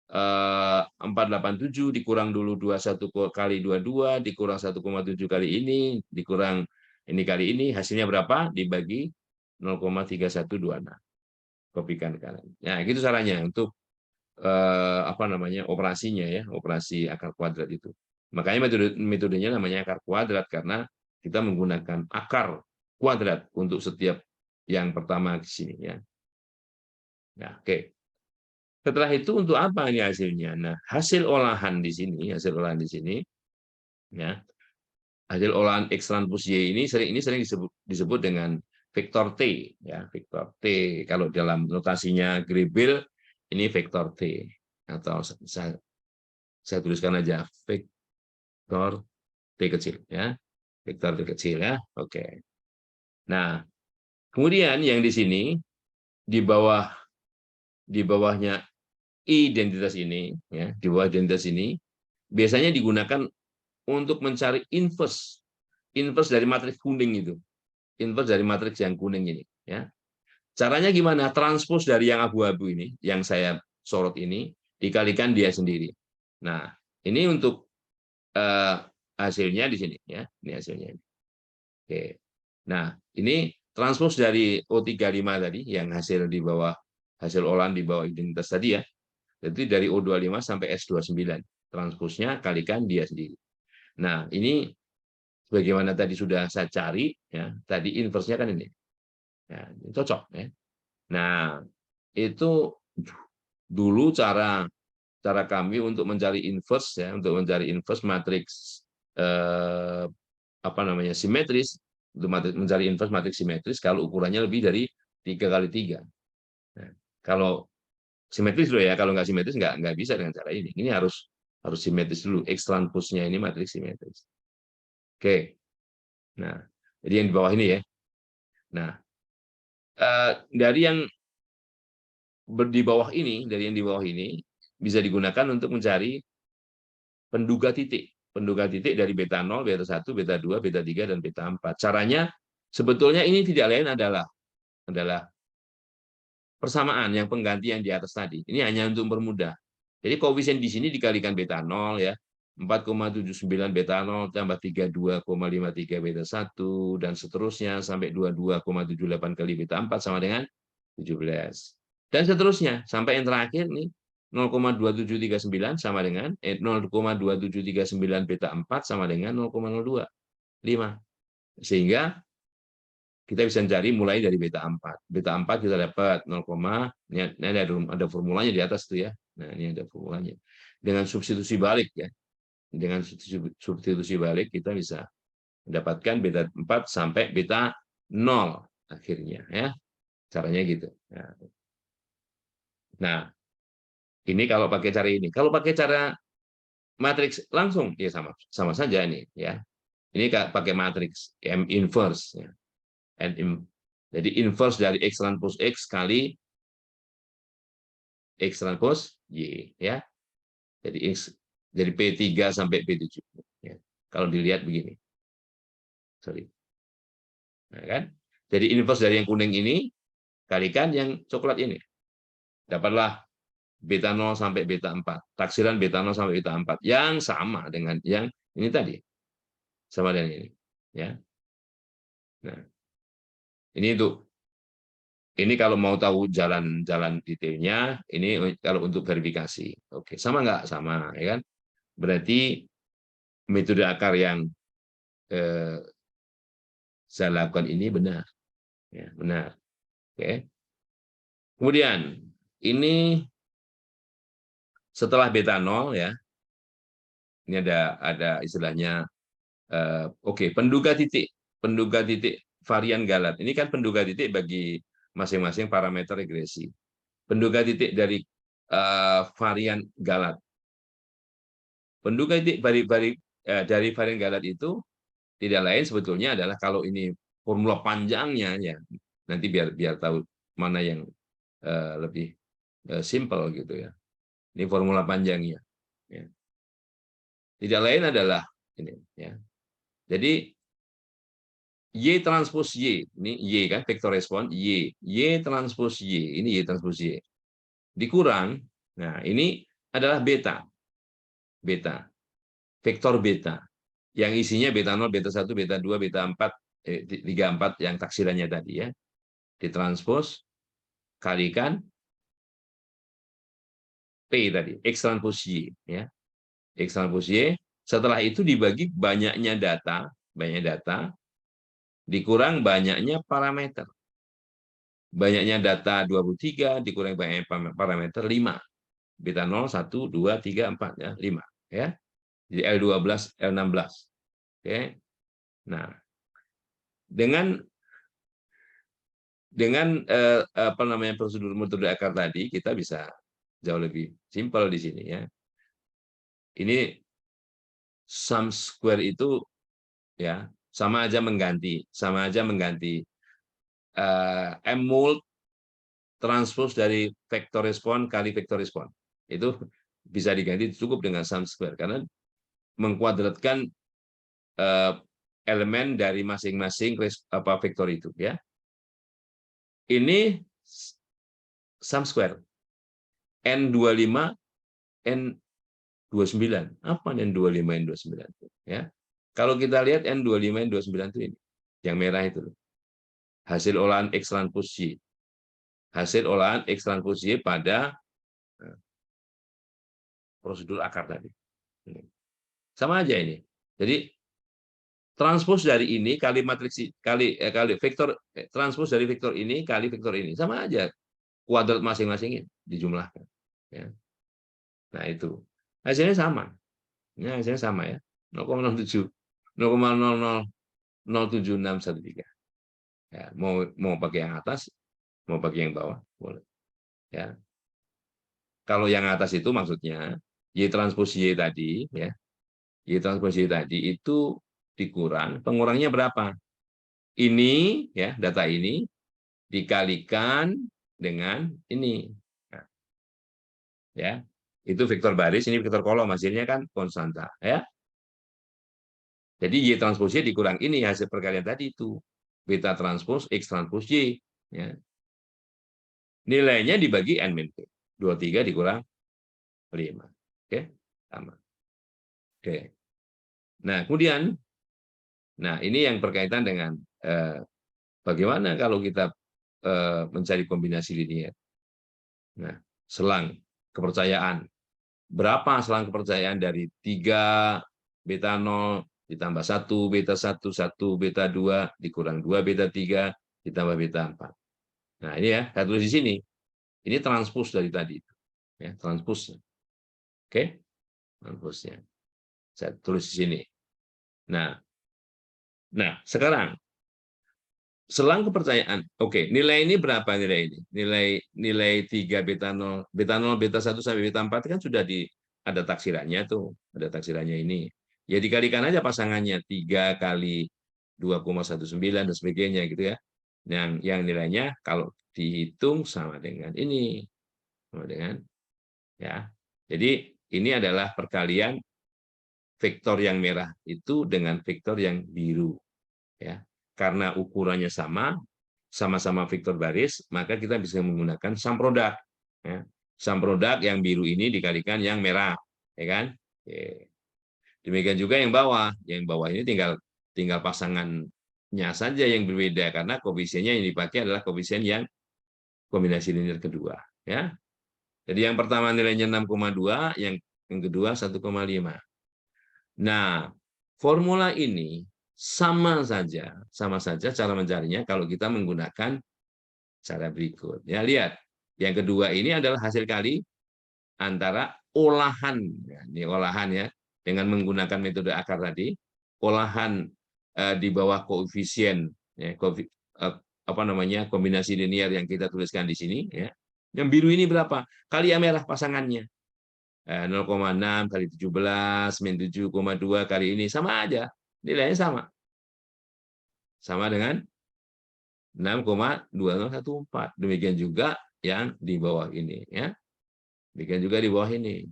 487 dikurang dulu 21 kali 22, dikurang 1,7 kali ini, dikurang ini kali ini, hasilnya berapa? Dibagi 0,3126. Kopikan kanan. Nah, gitu caranya untuk apa namanya, operasinya ya, operasi akar kuadrat itu. Makanya metodenya namanya akar kuadrat karena kita menggunakan akar kuadrat untuk setiap yang pertama di sini ya. Nah, oke. Setelah itu untuk apa ini hasilnya? Nah, hasil olahan di sini, ya, hasil olahan X transpos Y ini sering disebut dengan vektor T, ya, vektor T. Kalau dalam notasinya Grebel ini vektor T, atau saya tuliskan aja vektor T kecil, ya, vektor T kecil, ya. Oke. Nah, kemudian yang di sini di bawahnya identitas ini, ya, di bawah identitas ini biasanya digunakan untuk mencari inverse dari matriks kuning itu, inverse dari matriks yang kuning ini, ya. Caranya gimana? Transpos dari yang abu-abu ini, yang saya sorot ini, dikalikan dia sendiri. Nah, ini untuk hasilnya di sini, ya. Ini hasilnya. Oke. Nah, ini transpos dari O35 tadi, yang hasil di bawah, hasil olahan di bawah identitas tadi ya. Jadi dari O25 sampai S29. Transposnya kalikan dia sendiri. Nah, ini bagaimana tadi sudah saya cari, ya. Tadi inverse-nya kan ini. Ya, ini cocok ya. Nah, itu dulu cara kami untuk mencari inverse ya, untuk mencari inverse matriks apa namanya, simetris, untuk mencari inverse matriks simetris kalau ukurannya lebih dari 3 kali 3. Nah, kalau simetris dulu ya, kalau nggak simetris nggak bisa dengan cara ini. Ini harus simetris dulu. X transposnya ini matriks simetris. Oke. Nah, jadi yang di bawah ini ya. Nah, dari yang di bawah ini, bisa digunakan untuk mencari penduga titik. Penduga titik dari beta 0, beta 1, beta 2, beta 3, dan beta 4. Caranya sebetulnya ini tidak lain adalah persamaan yang penggantian di atas tadi. Ini hanya untuk mempermudah. Jadi koefisien di sini dikalikan beta 0 ya. 4,79 beta 0 tambah 32,53 beta 1 dan seterusnya sampai 22,78 kali beta 4 sama dengan 17. Dan seterusnya sampai yang terakhir nih 0,2739 sama dengan 0,2739 beta 4 sama dengan 0,025. Sehingga kita bisa mencari mulai dari beta 4. Beta 4 kita dapat 0, ini ada formulanya di atas tuh ya. Nah, ini ada formulanya. Dengan substitusi balik ya. Dengan substitusi balik kita bisa mendapatkan beta 4 sampai beta 0 akhirnya ya. Caranya gitu. Nah, ini kalau pakai cara ini. Kalau pakai cara matriks langsung ya sama saja nih ya. Ini pakai matriks M inverse ya. Jadi inverse dari X transpos X kali X transpos Y ya. Jadi P3 sampai P7 ya. Kalau dilihat begini. Sorry. Nah, kan? Jadi inverse dari yang kuning ini kalikan yang coklat ini. Dapatlah beta 0 sampai beta 4. Taksiran beta 0 sampai beta 4 yang sama dengan yang ini tadi. Sama dengan ini, ya. Nah, ini kalau mau tahu jalan detailnya, ini kalau untuk verifikasi. Oke, sama nggak? Sama, ya kan? Berarti metode akar yang saya lakukan ini benar. Ya, benar. Oke. Kemudian ini setelah beta 0 ya, ini ada istilahnya penduga titik varian Galat. Ini kan penduga titik bagi masing-masing parameter regresi. Penduga titik dari varian Galat. Penduga titik dari varian Galat itu tidak lain sebetulnya adalah kalau ini formula panjangnya ya. Nanti biar tahu mana yang lebih simple gitu ya. Ini formula panjangnya. Ya. Tidak lain adalah ini ya. Jadi Y transpos Y, ini Y kan vektor respon Y transpos Y, ini Y transpos Y. Dikurang, nah ini adalah beta. Vektor beta. Yang isinya beta 0, beta 1, beta 2, beta 4, 3, 4 yang taksirannya tadi ya. Ditranspos kalikan P tadi, X transpos Y ya. X transpos Y, setelah itu dibagi banyaknya data dikurang banyaknya parameter. Banyaknya data 23 dikurangi banyaknya parameter 5. Beta 0, 1, 2, 3, 4 ya, 5 ya. Jadi L12, L16. Oke. Nah, dengan apa namanya prosedur metode akar tadi kita bisa jauh lebih simpel di sini ya. Ini sum square itu ya sama aja mengganti M mult transpose dari vektor respon kali vektor respon. Itu bisa diganti cukup dengan sum square karena mengkuadratkan elemen dari masing-masing vektor itu ya. Ini sum square N25 N29. Apa N25 N29 ya? Kalau kita lihat N25 N29 itu ini yang merah itu hasil olahan X transpos Y. Hasil olahan X transpos Y pada prosedur akar tadi. Sama aja ini. Jadi transpos dari ini kali matriks kali vektor transpos dari vektor ini kali vektor ini sama aja kuadrat masing-masingnya dijumlahkan. Ya. Nah itu hasilnya sama. Ya, hasilnya sama ya 0,07 0,000763. Ya, mau pakai yang atas, mau pakai yang bawah boleh. Ya. Kalau yang atas itu maksudnya Y transpos Y tadi ya. Y transpos Y tadi itu dikurang, pengurangnya berapa? Ini ya, data ini dikalikan dengan ini. Nah, ya. Itu vektor baris, ini vektor kolom, hasilnya kan konstanta, ya. Jadi Y transpos Y dikurang ini hasil perkalian tadi itu. Beta transpos X transpos Y, ya. Nilainya dibagi N-P. 23 dikurang 5. Oke, sama. Oke. Nah, kemudian ini yang berkaitan dengan bagaimana kalau kita mencari kombinasi linear. Nah, selang kepercayaan. Berapa selang kepercayaan dari 3 beta 0 ditambah 1 beta 1 1 beta 2 dikurang 2 beta 3 ditambah beta 4. Nah, ini ya, saya tulis di sini. Ini transpos dari tadi. Ya, transposnya. Oke? Transposnya. Saya tulis di sini. Nah, sekarang selang kepercayaan. Oke, nilai ini berapa nilai ini? Nilai 3 beta 0, beta 1 sampai beta 4 kan sudah ada taksirannya tuh, ada taksirannya ini. Ya dikalikan aja pasangannya 3 kali 2,19 dan sebagainya gitu ya. Yang nilainya kalau dihitung sama dengan ini. Sama dengan ya. Jadi ini adalah perkalian vektor yang merah itu dengan vektor yang biru ya. Karena ukurannya sama-sama vektor baris, maka kita bisa menggunakan sum product. Ya. Sum product yang biru ini dikalikan yang merah, ya kan? Oke. Demikian juga yang bawah. Yang bawah ini tinggal pasangannya saja yang berbeda karena koefisiennya yang dipakai adalah koefisien yang kombinasi linear kedua. Ya. Jadi yang pertama nilainya 6,2, yang kedua 1,5. Nah, formula ini sama saja cara mencarinya kalau kita menggunakan cara berikut. Ya, lihat. Yang kedua ini adalah hasil kali antara olahan, ya, ini olahan ya, dengan menggunakan metode akar tadi, olahan di bawah koefisien, ya, apa namanya, kombinasi linear yang kita tuliskan di sini, ya. Yang biru ini berapa? Kali yang merah pasangannya. 0,6 kali 17 min 7,2 kali ini sama aja, nilainya sama. Sama dengan 6,2014. Demikian juga yang di bawah ini, ya. Demikian juga di bawah ini.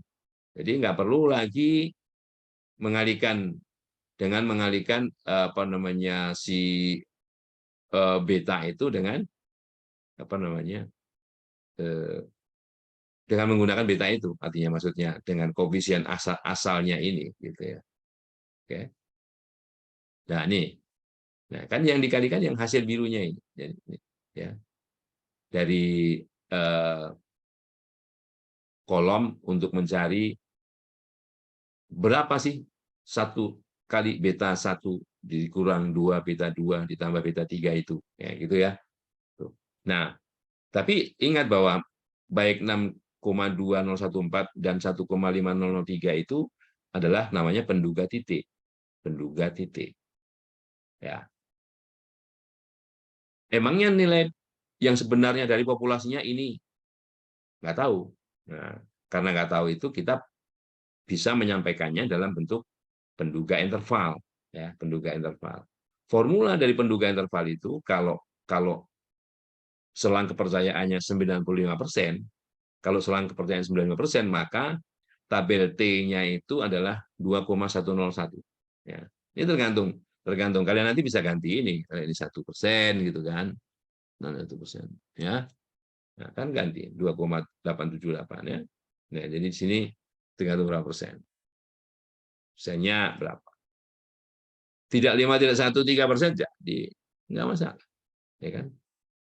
Jadi nggak perlu lagi mengalihkan dengan mengalihkan apa namanya si beta itu dengan apa namanya dengan menggunakan beta itu, artinya maksudnya dengan koefisien asalnya ini, gitu ya. Oke. Nah ini, nah kan yang dikalikan yang hasil birunya ini, ya dari kolom untuk mencari berapa sih satu kali beta 1 dikurang 2 beta 2 ditambah beta 3 itu, ya gitu ya. Nah, tapi ingat bahwa baik 6,2014 dan 1,5003 itu adalah namanya penduga titik. Penduga titik. Ya. Emangnya nilai yang sebenarnya dari populasinya ini nggak tahu. Nah, karena nggak tahu itu kita bisa menyampaikannya dalam bentuk penduga interval, ya, penduga interval. Formula dari penduga interval itu kalau kalau selang kepercayaannya 95%, kalau selang kepercayaan 95%, maka tabel T-nya itu adalah 2,101. Ya. Ini tergantung kalian nanti bisa ganti ini, kalau ini 1% gitu kan, 1%, ya. Nah, kan ganti 2,878 ya. Nah, jadi di sini tergantung berapa persen. Persennya berapa? Tidak 5, tidak 1, 3%, jadi nggak masalah, ya kan?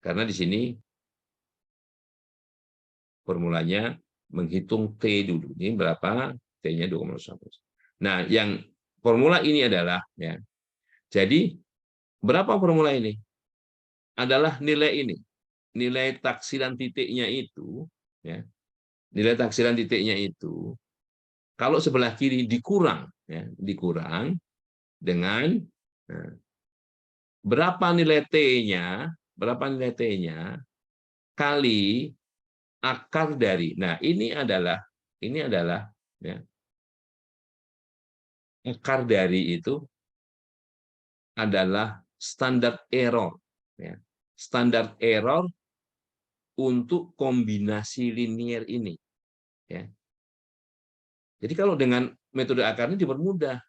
Karena di sini formulanya menghitung T dulu. Ini berapa? T-nya 2,1. Nah, yang formula ini adalah, ya. Jadi berapa formula ini? Adalah nilai ini. Nilai taksiran titiknya itu, ya. Nilai taksiran titiknya itu kalau sebelah kiri dikurang, ya, dikurang dengan nah, berapa nilai T-nya, kali akar dari. Nah, ini adalah ya, akar dari itu adalah standar error, ya. Standar error untuk kombinasi linier ini, ya. Jadi kalau dengan metode akar ini dipermudah.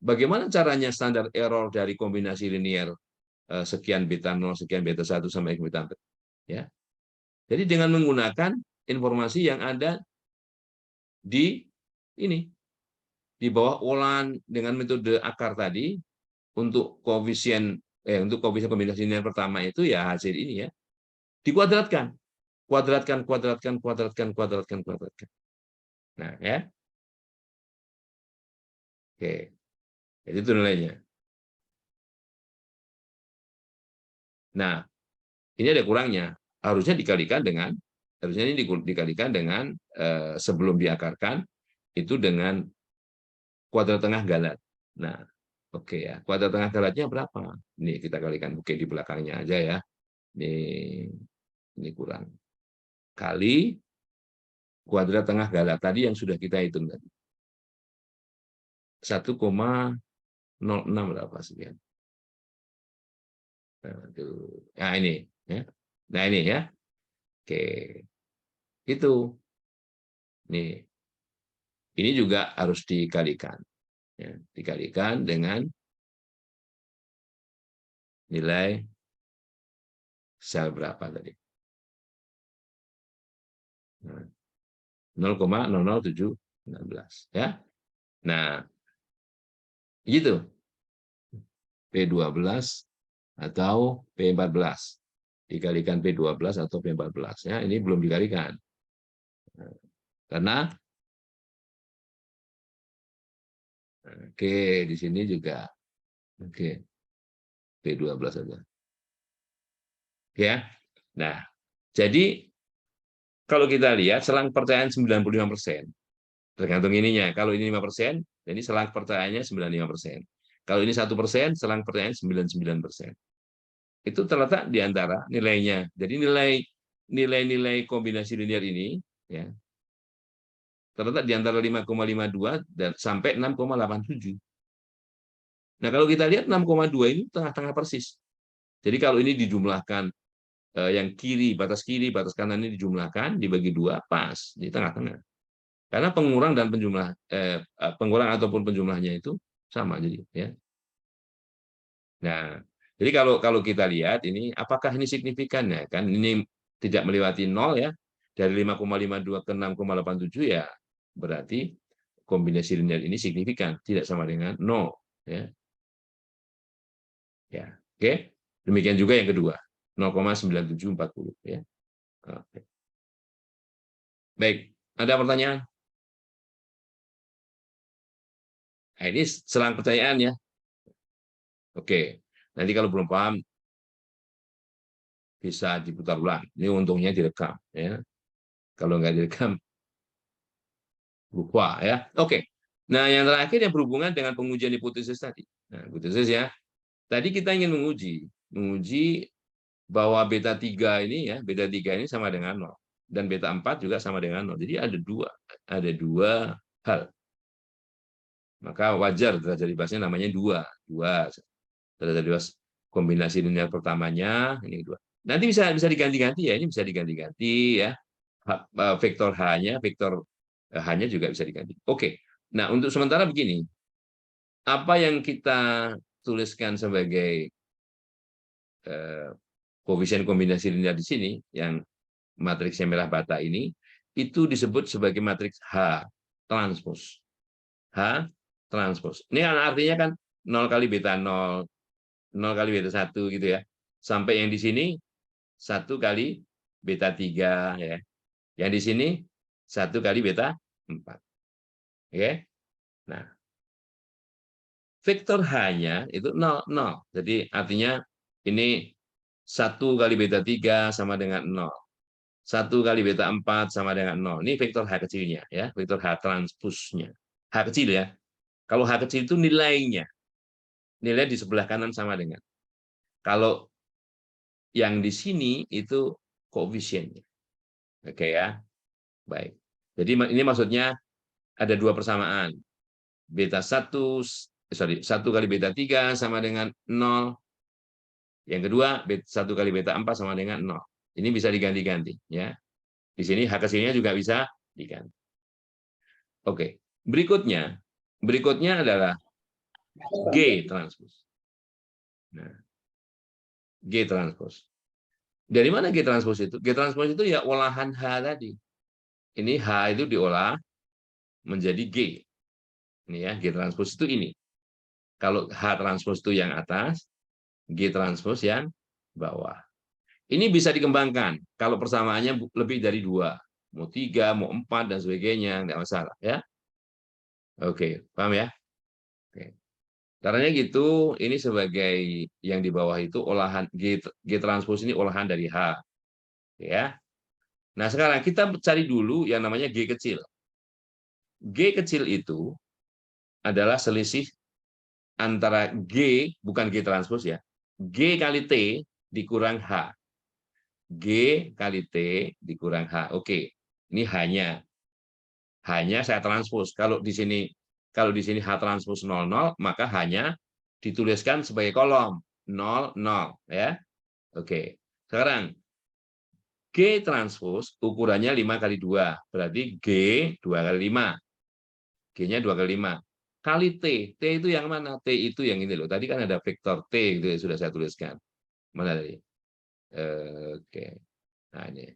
Bagaimana caranya standar error dari kombinasi linier sekian beta 0, sekian beta 1 sampai beta 4, ya. Jadi dengan menggunakan informasi yang ada di ini, di bawah olahan dengan metode akar tadi, untuk koefisien kombinasi linier pertama itu ya hasil ini ya, dikuadratkan, kuadratkan. Nah, ya. Oke. Jadi itu nilainya. Nah, ini ada kurangnya. Harusnya ini dikalikan dengan sebelum diakarkan itu dengan kuadrat tengah galat. Nah, oke ya. Kuadrat tengah galatnya berapa? Ini kita kalikan, oke, di belakangnya aja ya. Ini kurang. Kali kuadrat tengah galat tadi yang sudah kita hitung tadi. 1,06 berapa sekian. Nah, ini ya. Nah, ini ya. Oke. Itu. Nih. Ini juga harus dikalikan. Ya, dikalikan dengan nilai sel berapa tadi? 0,00716 ya. Nah, gitu. P12 atau P14 dikalikan P12 atau P14 ya, ini belum dikalikan. Karena oke, di sini juga. Oke, P12 saja. Ya. Nah, jadi kalau kita lihat selang percayaan 95%. Tergantung ininya. Kalau ini 5%, jadi selang percayaannya 95%. Kalau ini 1%, selang percayaan 99%. Itu terletak di antara nilainya. Jadi nilai-nilai kombinasi linear ini ya terletak di antara 5,52 dan sampai 6,87. Nah, kalau kita lihat 6,2 ini tengah-tengah persis. Jadi kalau ini dijumlahkan yang kiri, batas kanan ini dijumlahkan, dibagi dua, pas di tengah-tengah. Karena pengurang dan pengurang ataupun penjumlahnya itu sama, jadi ya. Nah, jadi kalau kita lihat ini, apakah ini signifikan ya? Kan ini tidak melewati 0 ya, dari 5,52 ke 6,87 ya, berarti kombinasi linear ini signifikan, tidak sama dengan 0 ya. Ya, oke. Demikian juga yang kedua, 0,9740 ya. Oke. Baik, ada pertanyaan? Nah, ini selang pertanyaan ya. Oke. Nanti kalau belum paham bisa diputar ulang. Ini untungnya direkam ya. Kalau nggak direkam lupa ya. Oke. Nah, yang terakhir yang berhubungan dengan pengujian hipotesis tadi. Nah, hipotesis ya. Tadi kita ingin menguji bahwa beta 3 ini ya, beta 3 ini sama dengan 0 dan beta 4 juga sama dengan 0. Jadi ada dua hal. Maka wajar terjadi bebasnya namanya dua terjadi bebas kombinasi linear pertamanya ini dua. Nanti bisa diganti-ganti ya, ini bisa diganti-ganti ya. Vektor H-nya, vektor H-nya juga bisa diganti. Oke. Nah, untuk sementara begini. Apa yang kita tuliskan sebagai koefisien kombinasi linear di sini yang matriksnya merah bata ini itu disebut sebagai matriks H transpos. H transpos. Ini artinya kan 0 kali beta 0, 0 kali beta 1 gitu ya. Sampai yang di sini 1 kali beta 3 ya. Yang di sini 1 kali beta 4. Oke. Nah, vektor H-nya itu 0, 0. Jadi artinya ini 1 kali beta 3 sama dengan 0. 1 kali beta 4 sama dengan 0. Ini vektor H kecilnya ya, vektor H transpusnya. H kecil ya. Kalau H kecil itu nilainya. Nilai di sebelah kanan sama dengan. Kalau yang di sini itu koefisiennya. Oke ya. Baik. Jadi ini maksudnya ada dua persamaan. Beta 1 kali beta 3 sama dengan 0. Yang kedua, 1 kali beta 4 sama dengan 0. Ini bisa diganti-ganti ya. Di sini H kecilnya juga bisa diganti. Oke. Berikutnya adalah G transpos. Nah, G transpos. Dari mana G transpos itu? G transpos itu ya olahan H tadi. Ini H itu diolah menjadi G. Ini ya, G transpos itu ini. Kalau H transpos itu yang atas, G transpos yang bawah. Ini bisa dikembangkan kalau persamaannya lebih dari 2. Mau 3, mau 4, dan sebagainya. Nggak masalah. Ya. Oke, paham ya? Oke. Caranya gitu, ini sebagai yang di bawah itu olahan G transpos ini olahan dari H. Ya. Nah, sekarang kita cari dulu yang namanya G kecil. G kecil itu adalah selisih antara G, bukan G transpos ya, G kali T dikurang H. G kali T dikurang H. Oke, ini hanya saya transpos. Kalau di sini H transpos 00, maka hanya dituliskan sebagai kolom 0, 0 ya. Oke. Sekarang G transpos ukurannya 5 kali 2, berarti G 2 kali 5. G-nya 2 kali 5. Kali T. T itu yang mana? T itu yang ini loh. Tadi kan ada vektor T itu sudah saya tuliskan. Mana tadi? Oke. Nah, ini.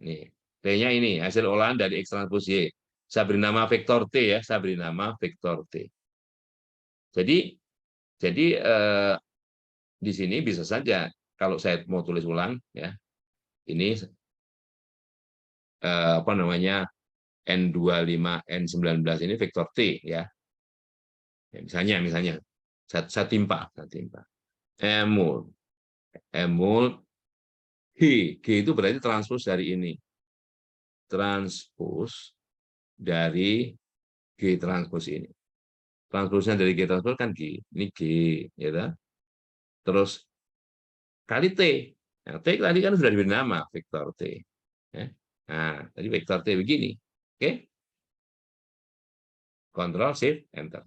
Nih. T-nya ini hasil olahan dari X transpos Y. Saya beri nama vektor T ya. Saya beri nama vektor T. Jadi di sini bisa saja kalau saya mau tulis ulang ya. Ini apa namanya? N25, N19 ini vektor T ya. Ya misalnya Saya timpa. Emul. G itu berarti transpos dari ini. Transpos dari G transpos ini. Transposnya dari G transpos kan G. Ini G. Ya kan? Terus kali T. Nah, T tadi kan sudah diberi nama, vektor T. Ya. Nah, tadi vektor T begini. Oke? Kontrol, Shift, Enter.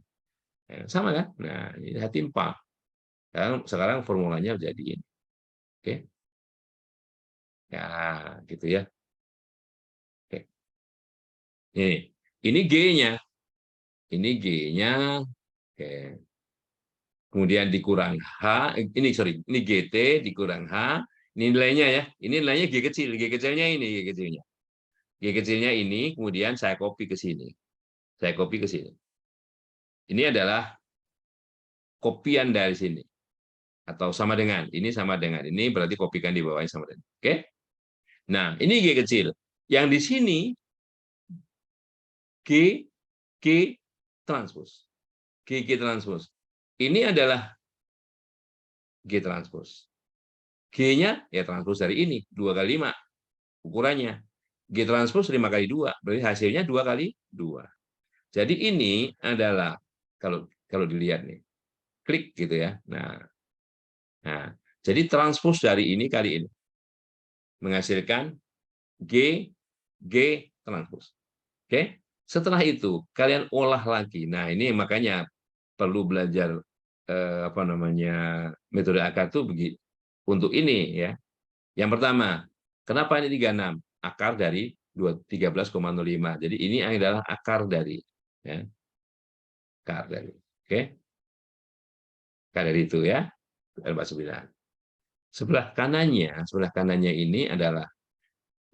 Ya, sama kan? Nah, ini saya timpa. Sekarang formulanya jadi ini. Oke? Ya, gitu ya. Oke. Ini G-nya. Ini G-nya. Oke. Kemudian dikurang H. Ini GT dikurang H. Ini nilainya ya. Ini nilainya G kecil. G kecilnya ini. G kecilnya. G kecilnya ini. Kemudian saya copy ke sini. Saya copy ke sini. Ini adalah kopian dari sini. Atau sama dengan. Ini sama dengan. Ini berarti kopikan di bawahnya sama dengan. Oke? Nah, ini G kecil. Yang di sini G transpose. G transpose. Ini adalah G transpose. G-nya ya transpose dari ini, 2 kali 5 ukurannya. G transpose 5 kali 2, berarti hasilnya 2 kali 2. Jadi ini adalah, kalau dilihat nih, klik gitu ya. Nah, jadi transpose dari ini kali ini menghasilkan G transpose. Oke? Setelah itu kalian olah lagi. Nah, ini makanya perlu belajar metode akar itu begitu. Untuk ini ya. Yang pertama, kenapa ini 36? Akar dari 13,05. Jadi ini adalah akar dari ya. Akar dari. Oke? Akar dari itu ya. 49. Sebelah kanannya ini adalah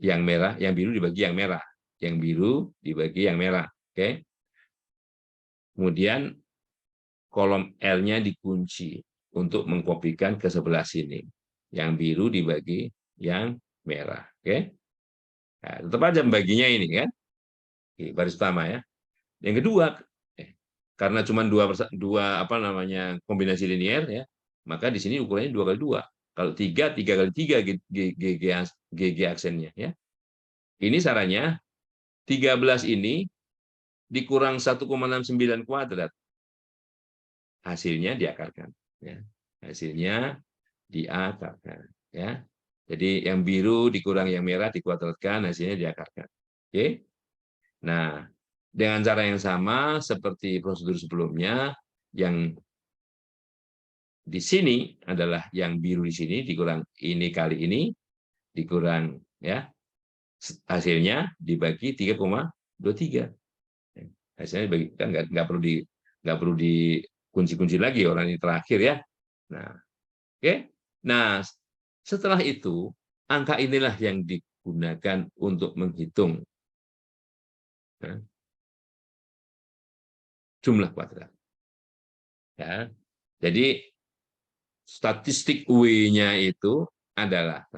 yang merah, yang biru dibagi yang merah. Yang biru dibagi yang merah. Oke? Kemudian kolom L-nya dikunci untuk mengkopikan ke sebelah sini. Yang biru dibagi yang merah. Oke? Nah, tetap aja membaginya ini kan. Baris pertama ya. Yang kedua, karena cuma kombinasi linier ya, maka di sini ukurannya 2 kali 2. Kalau 3 kali 3 GG aksennya ya. Ini caranya 13 ini dikurang 1,69 kuadrat. Hasilnya diakarkan ya. Hasilnya diakarkan ya. Jadi yang biru dikurang yang merah dikuadratkan, hasilnya diakarkan. Oke. Nah, dengan cara yang sama seperti prosedur sebelumnya, yang di sini adalah yang biru di sini dikurang ini kali ini dikurang ya, hasilnya dibagi 3,23. Hasilnya dibagi, kan nggak perlu dikunci-kunci lagi orang ini terakhir ya. Nah, oke. Nah, setelah itu angka inilah yang digunakan untuk menghitung jumlah kuadrat. Ya. Jadi statistik W-nya itu adalah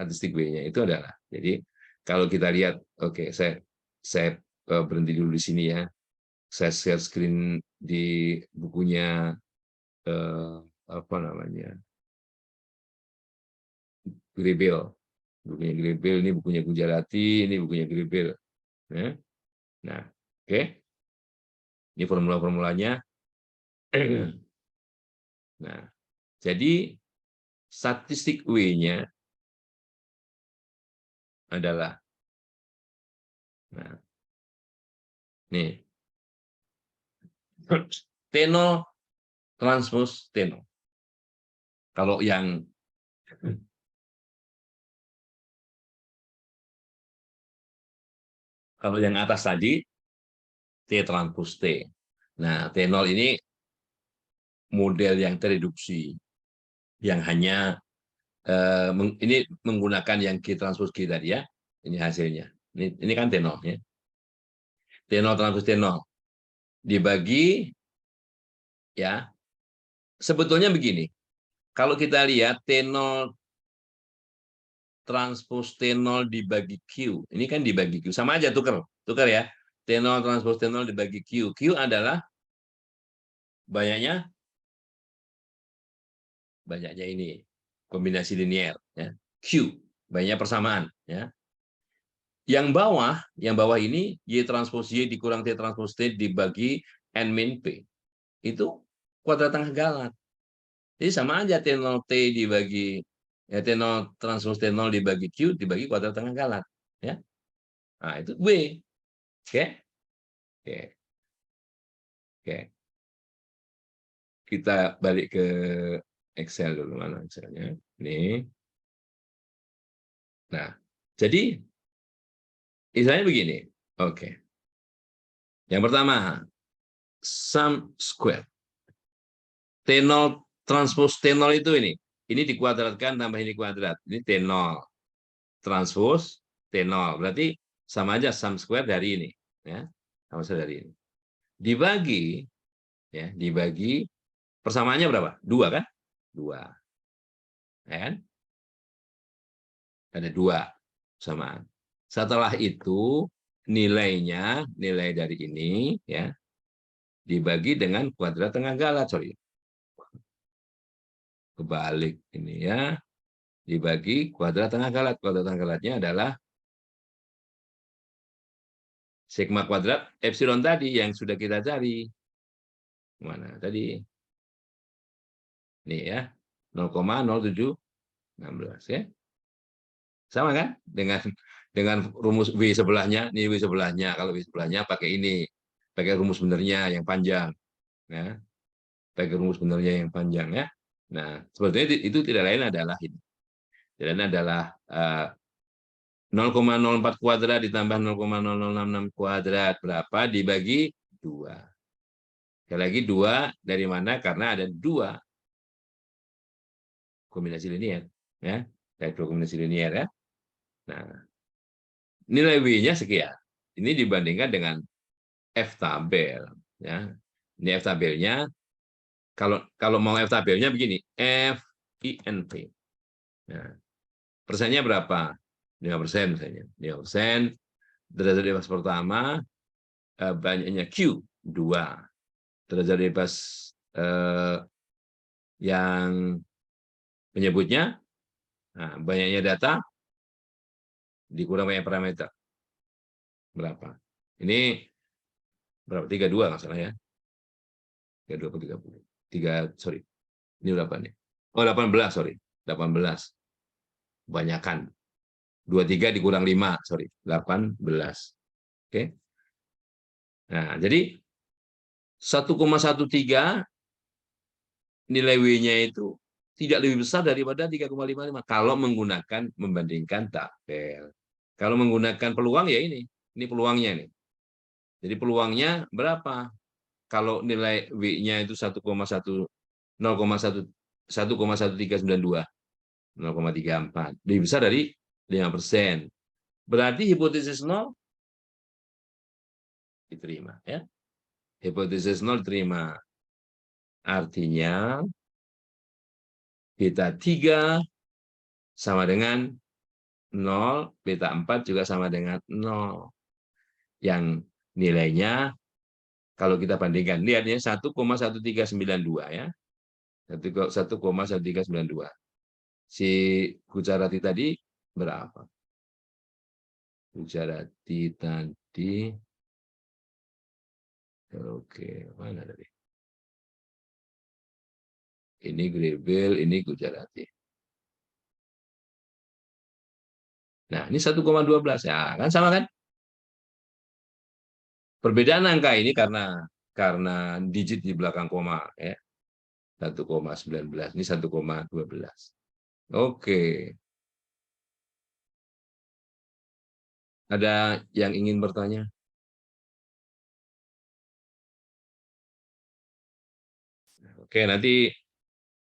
jadi kalau kita lihat, oke, saya berhenti dulu di sini ya. Saya share screen di bukunya Grebel. Bukunya Grebel, ini bukunya Gujarati, ini bukunya Grebel. Ya. Nah, oke. Ini formula-formulanya. Nah, jadi statistik W-nya adalah nih. T0 transpose T0. Kalau yang atas tadi T transpose T. Nah, T0 ini model yang tereduksi, yang hanya ini menggunakan yang G transpose G tadi ya. Ini hasilnya. Ini kan T0 ya. T0 transpose T0 dibagi ya. Sebetulnya begini. Kalau kita lihat T0 transpose T0 dibagi Q. Ini kan dibagi Q. Sama aja tukar ya. T0 transpose T0 dibagi Q. Q adalah banyaknya banyaknya ini kombinasi linier, ya. Q, banyaknya persamaan, ya. Yang bawah ini Y transpos Y dikurang T transpos T dibagi N min P. Itu kuadrat tengah galat. Jadi sama aja T0 T dibagi ya T0 transpos T0 dibagi Q dibagi kuadrat tengah galat, ya. Nah, itu W. Oke. Oke. Oke. Kita balik ke Excel dulu, mana Excelnya. Ini. Nah, jadi istilahnya begini. Oke. Yang pertama, sum square. T0 transpos T0 itu ini. Ini dikuadratkan tambah ini kuadrat. Ini T0 transpos T0. Berarti sama aja sum square dari ini, ya. Sama saja dari ini. Dibagi ya, dibagi persamaannya berapa? 2 kan? 2. Ya kan? Ada 2 persamaan. Setelah itu nilainya, nilai dari ini ya, dibagi dengan kuadrat tengah galat, sorry. Kebalik ini ya. Dibagi kuadrat tengah galat. Kuadrat tengah galatnya adalah sigma kuadrat epsilon tadi yang sudah kita cari. Mana tadi? Nih ya. 0,0716 ya. Sama kan? Dengan rumus W sebelahnya, ini W sebelahnya. Kalau W sebelahnya pakai ini. Pakai rumus benernya yang panjang. Ya. Pakai rumus benernya yang panjang ya. Nah, sebetulnya itu tidak lain adalah ini. Tidak lain adalah 0,04 kuadrat ditambah 0,0066 kuadrat berapa dibagi 2. Sekali lagi 2 dari mana? Karena ada 2 kombinasi linier, ya. Dari 2 kombinasi linier ya. Nah, nilai W-nya sekian. Ini dibandingkan dengan F tabel, ya. Ini F tabelnya. Kalau mau F tabelnya begini, F INP. Nah, persennya berapa? 5% misalnya. 5%. Derajat bebas pertama banyaknya Q 2. Derajat bebas yang menyebutnya, nah, banyaknya data dikurang banyak parameter. Berapa? Ini berapa? 32 nggak salah ya. 32 atau 30. 3, sorry. Ini berapa nih? Oh, 18, sorry. 18. Kebanyakan. 23 dikurang 5, sorry. 18. Oke. Nah, jadi 1,13 nilai W-nya itu tidak lebih besar daripada 3,55 kalau menggunakan membandingkan tabel. Kalau menggunakan peluang ya ini peluangnya nih. Jadi peluangnya berapa? Kalau nilai W-nya itu 1,1392, 0,34, lebih besar dari 5%. Berarti hipotesis 0 diterima ya. Hipotesis 0 diterima. Artinya beta 3 sama dengan 0, beta 4 juga sama dengan 0. Yang nilainya kalau kita bandingkan, lihatnya 1,1392 ya. 1,1392. Si Gujarati tadi berapa? Gujarati tadi, oke, mana tadi? Ini Grebel, ini Gujarati. Nah, ini 1,12 ya, kan sama kan? Perbedaan angka ini karena digit di belakang koma ya. 1,19, ini 1,12. Oke. Ada yang ingin bertanya? Oke, nanti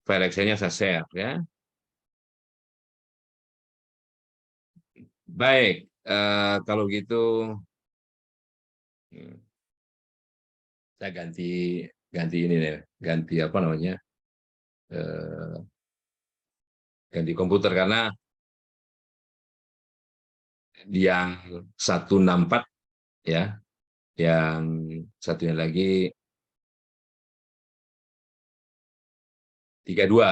file Excel-nya saya share ya. Baik, kalau gitu saya ganti ini deh, ganti apa namanya? eh, Ganti komputer karena yang 164 ya, yang satunya lagi 32.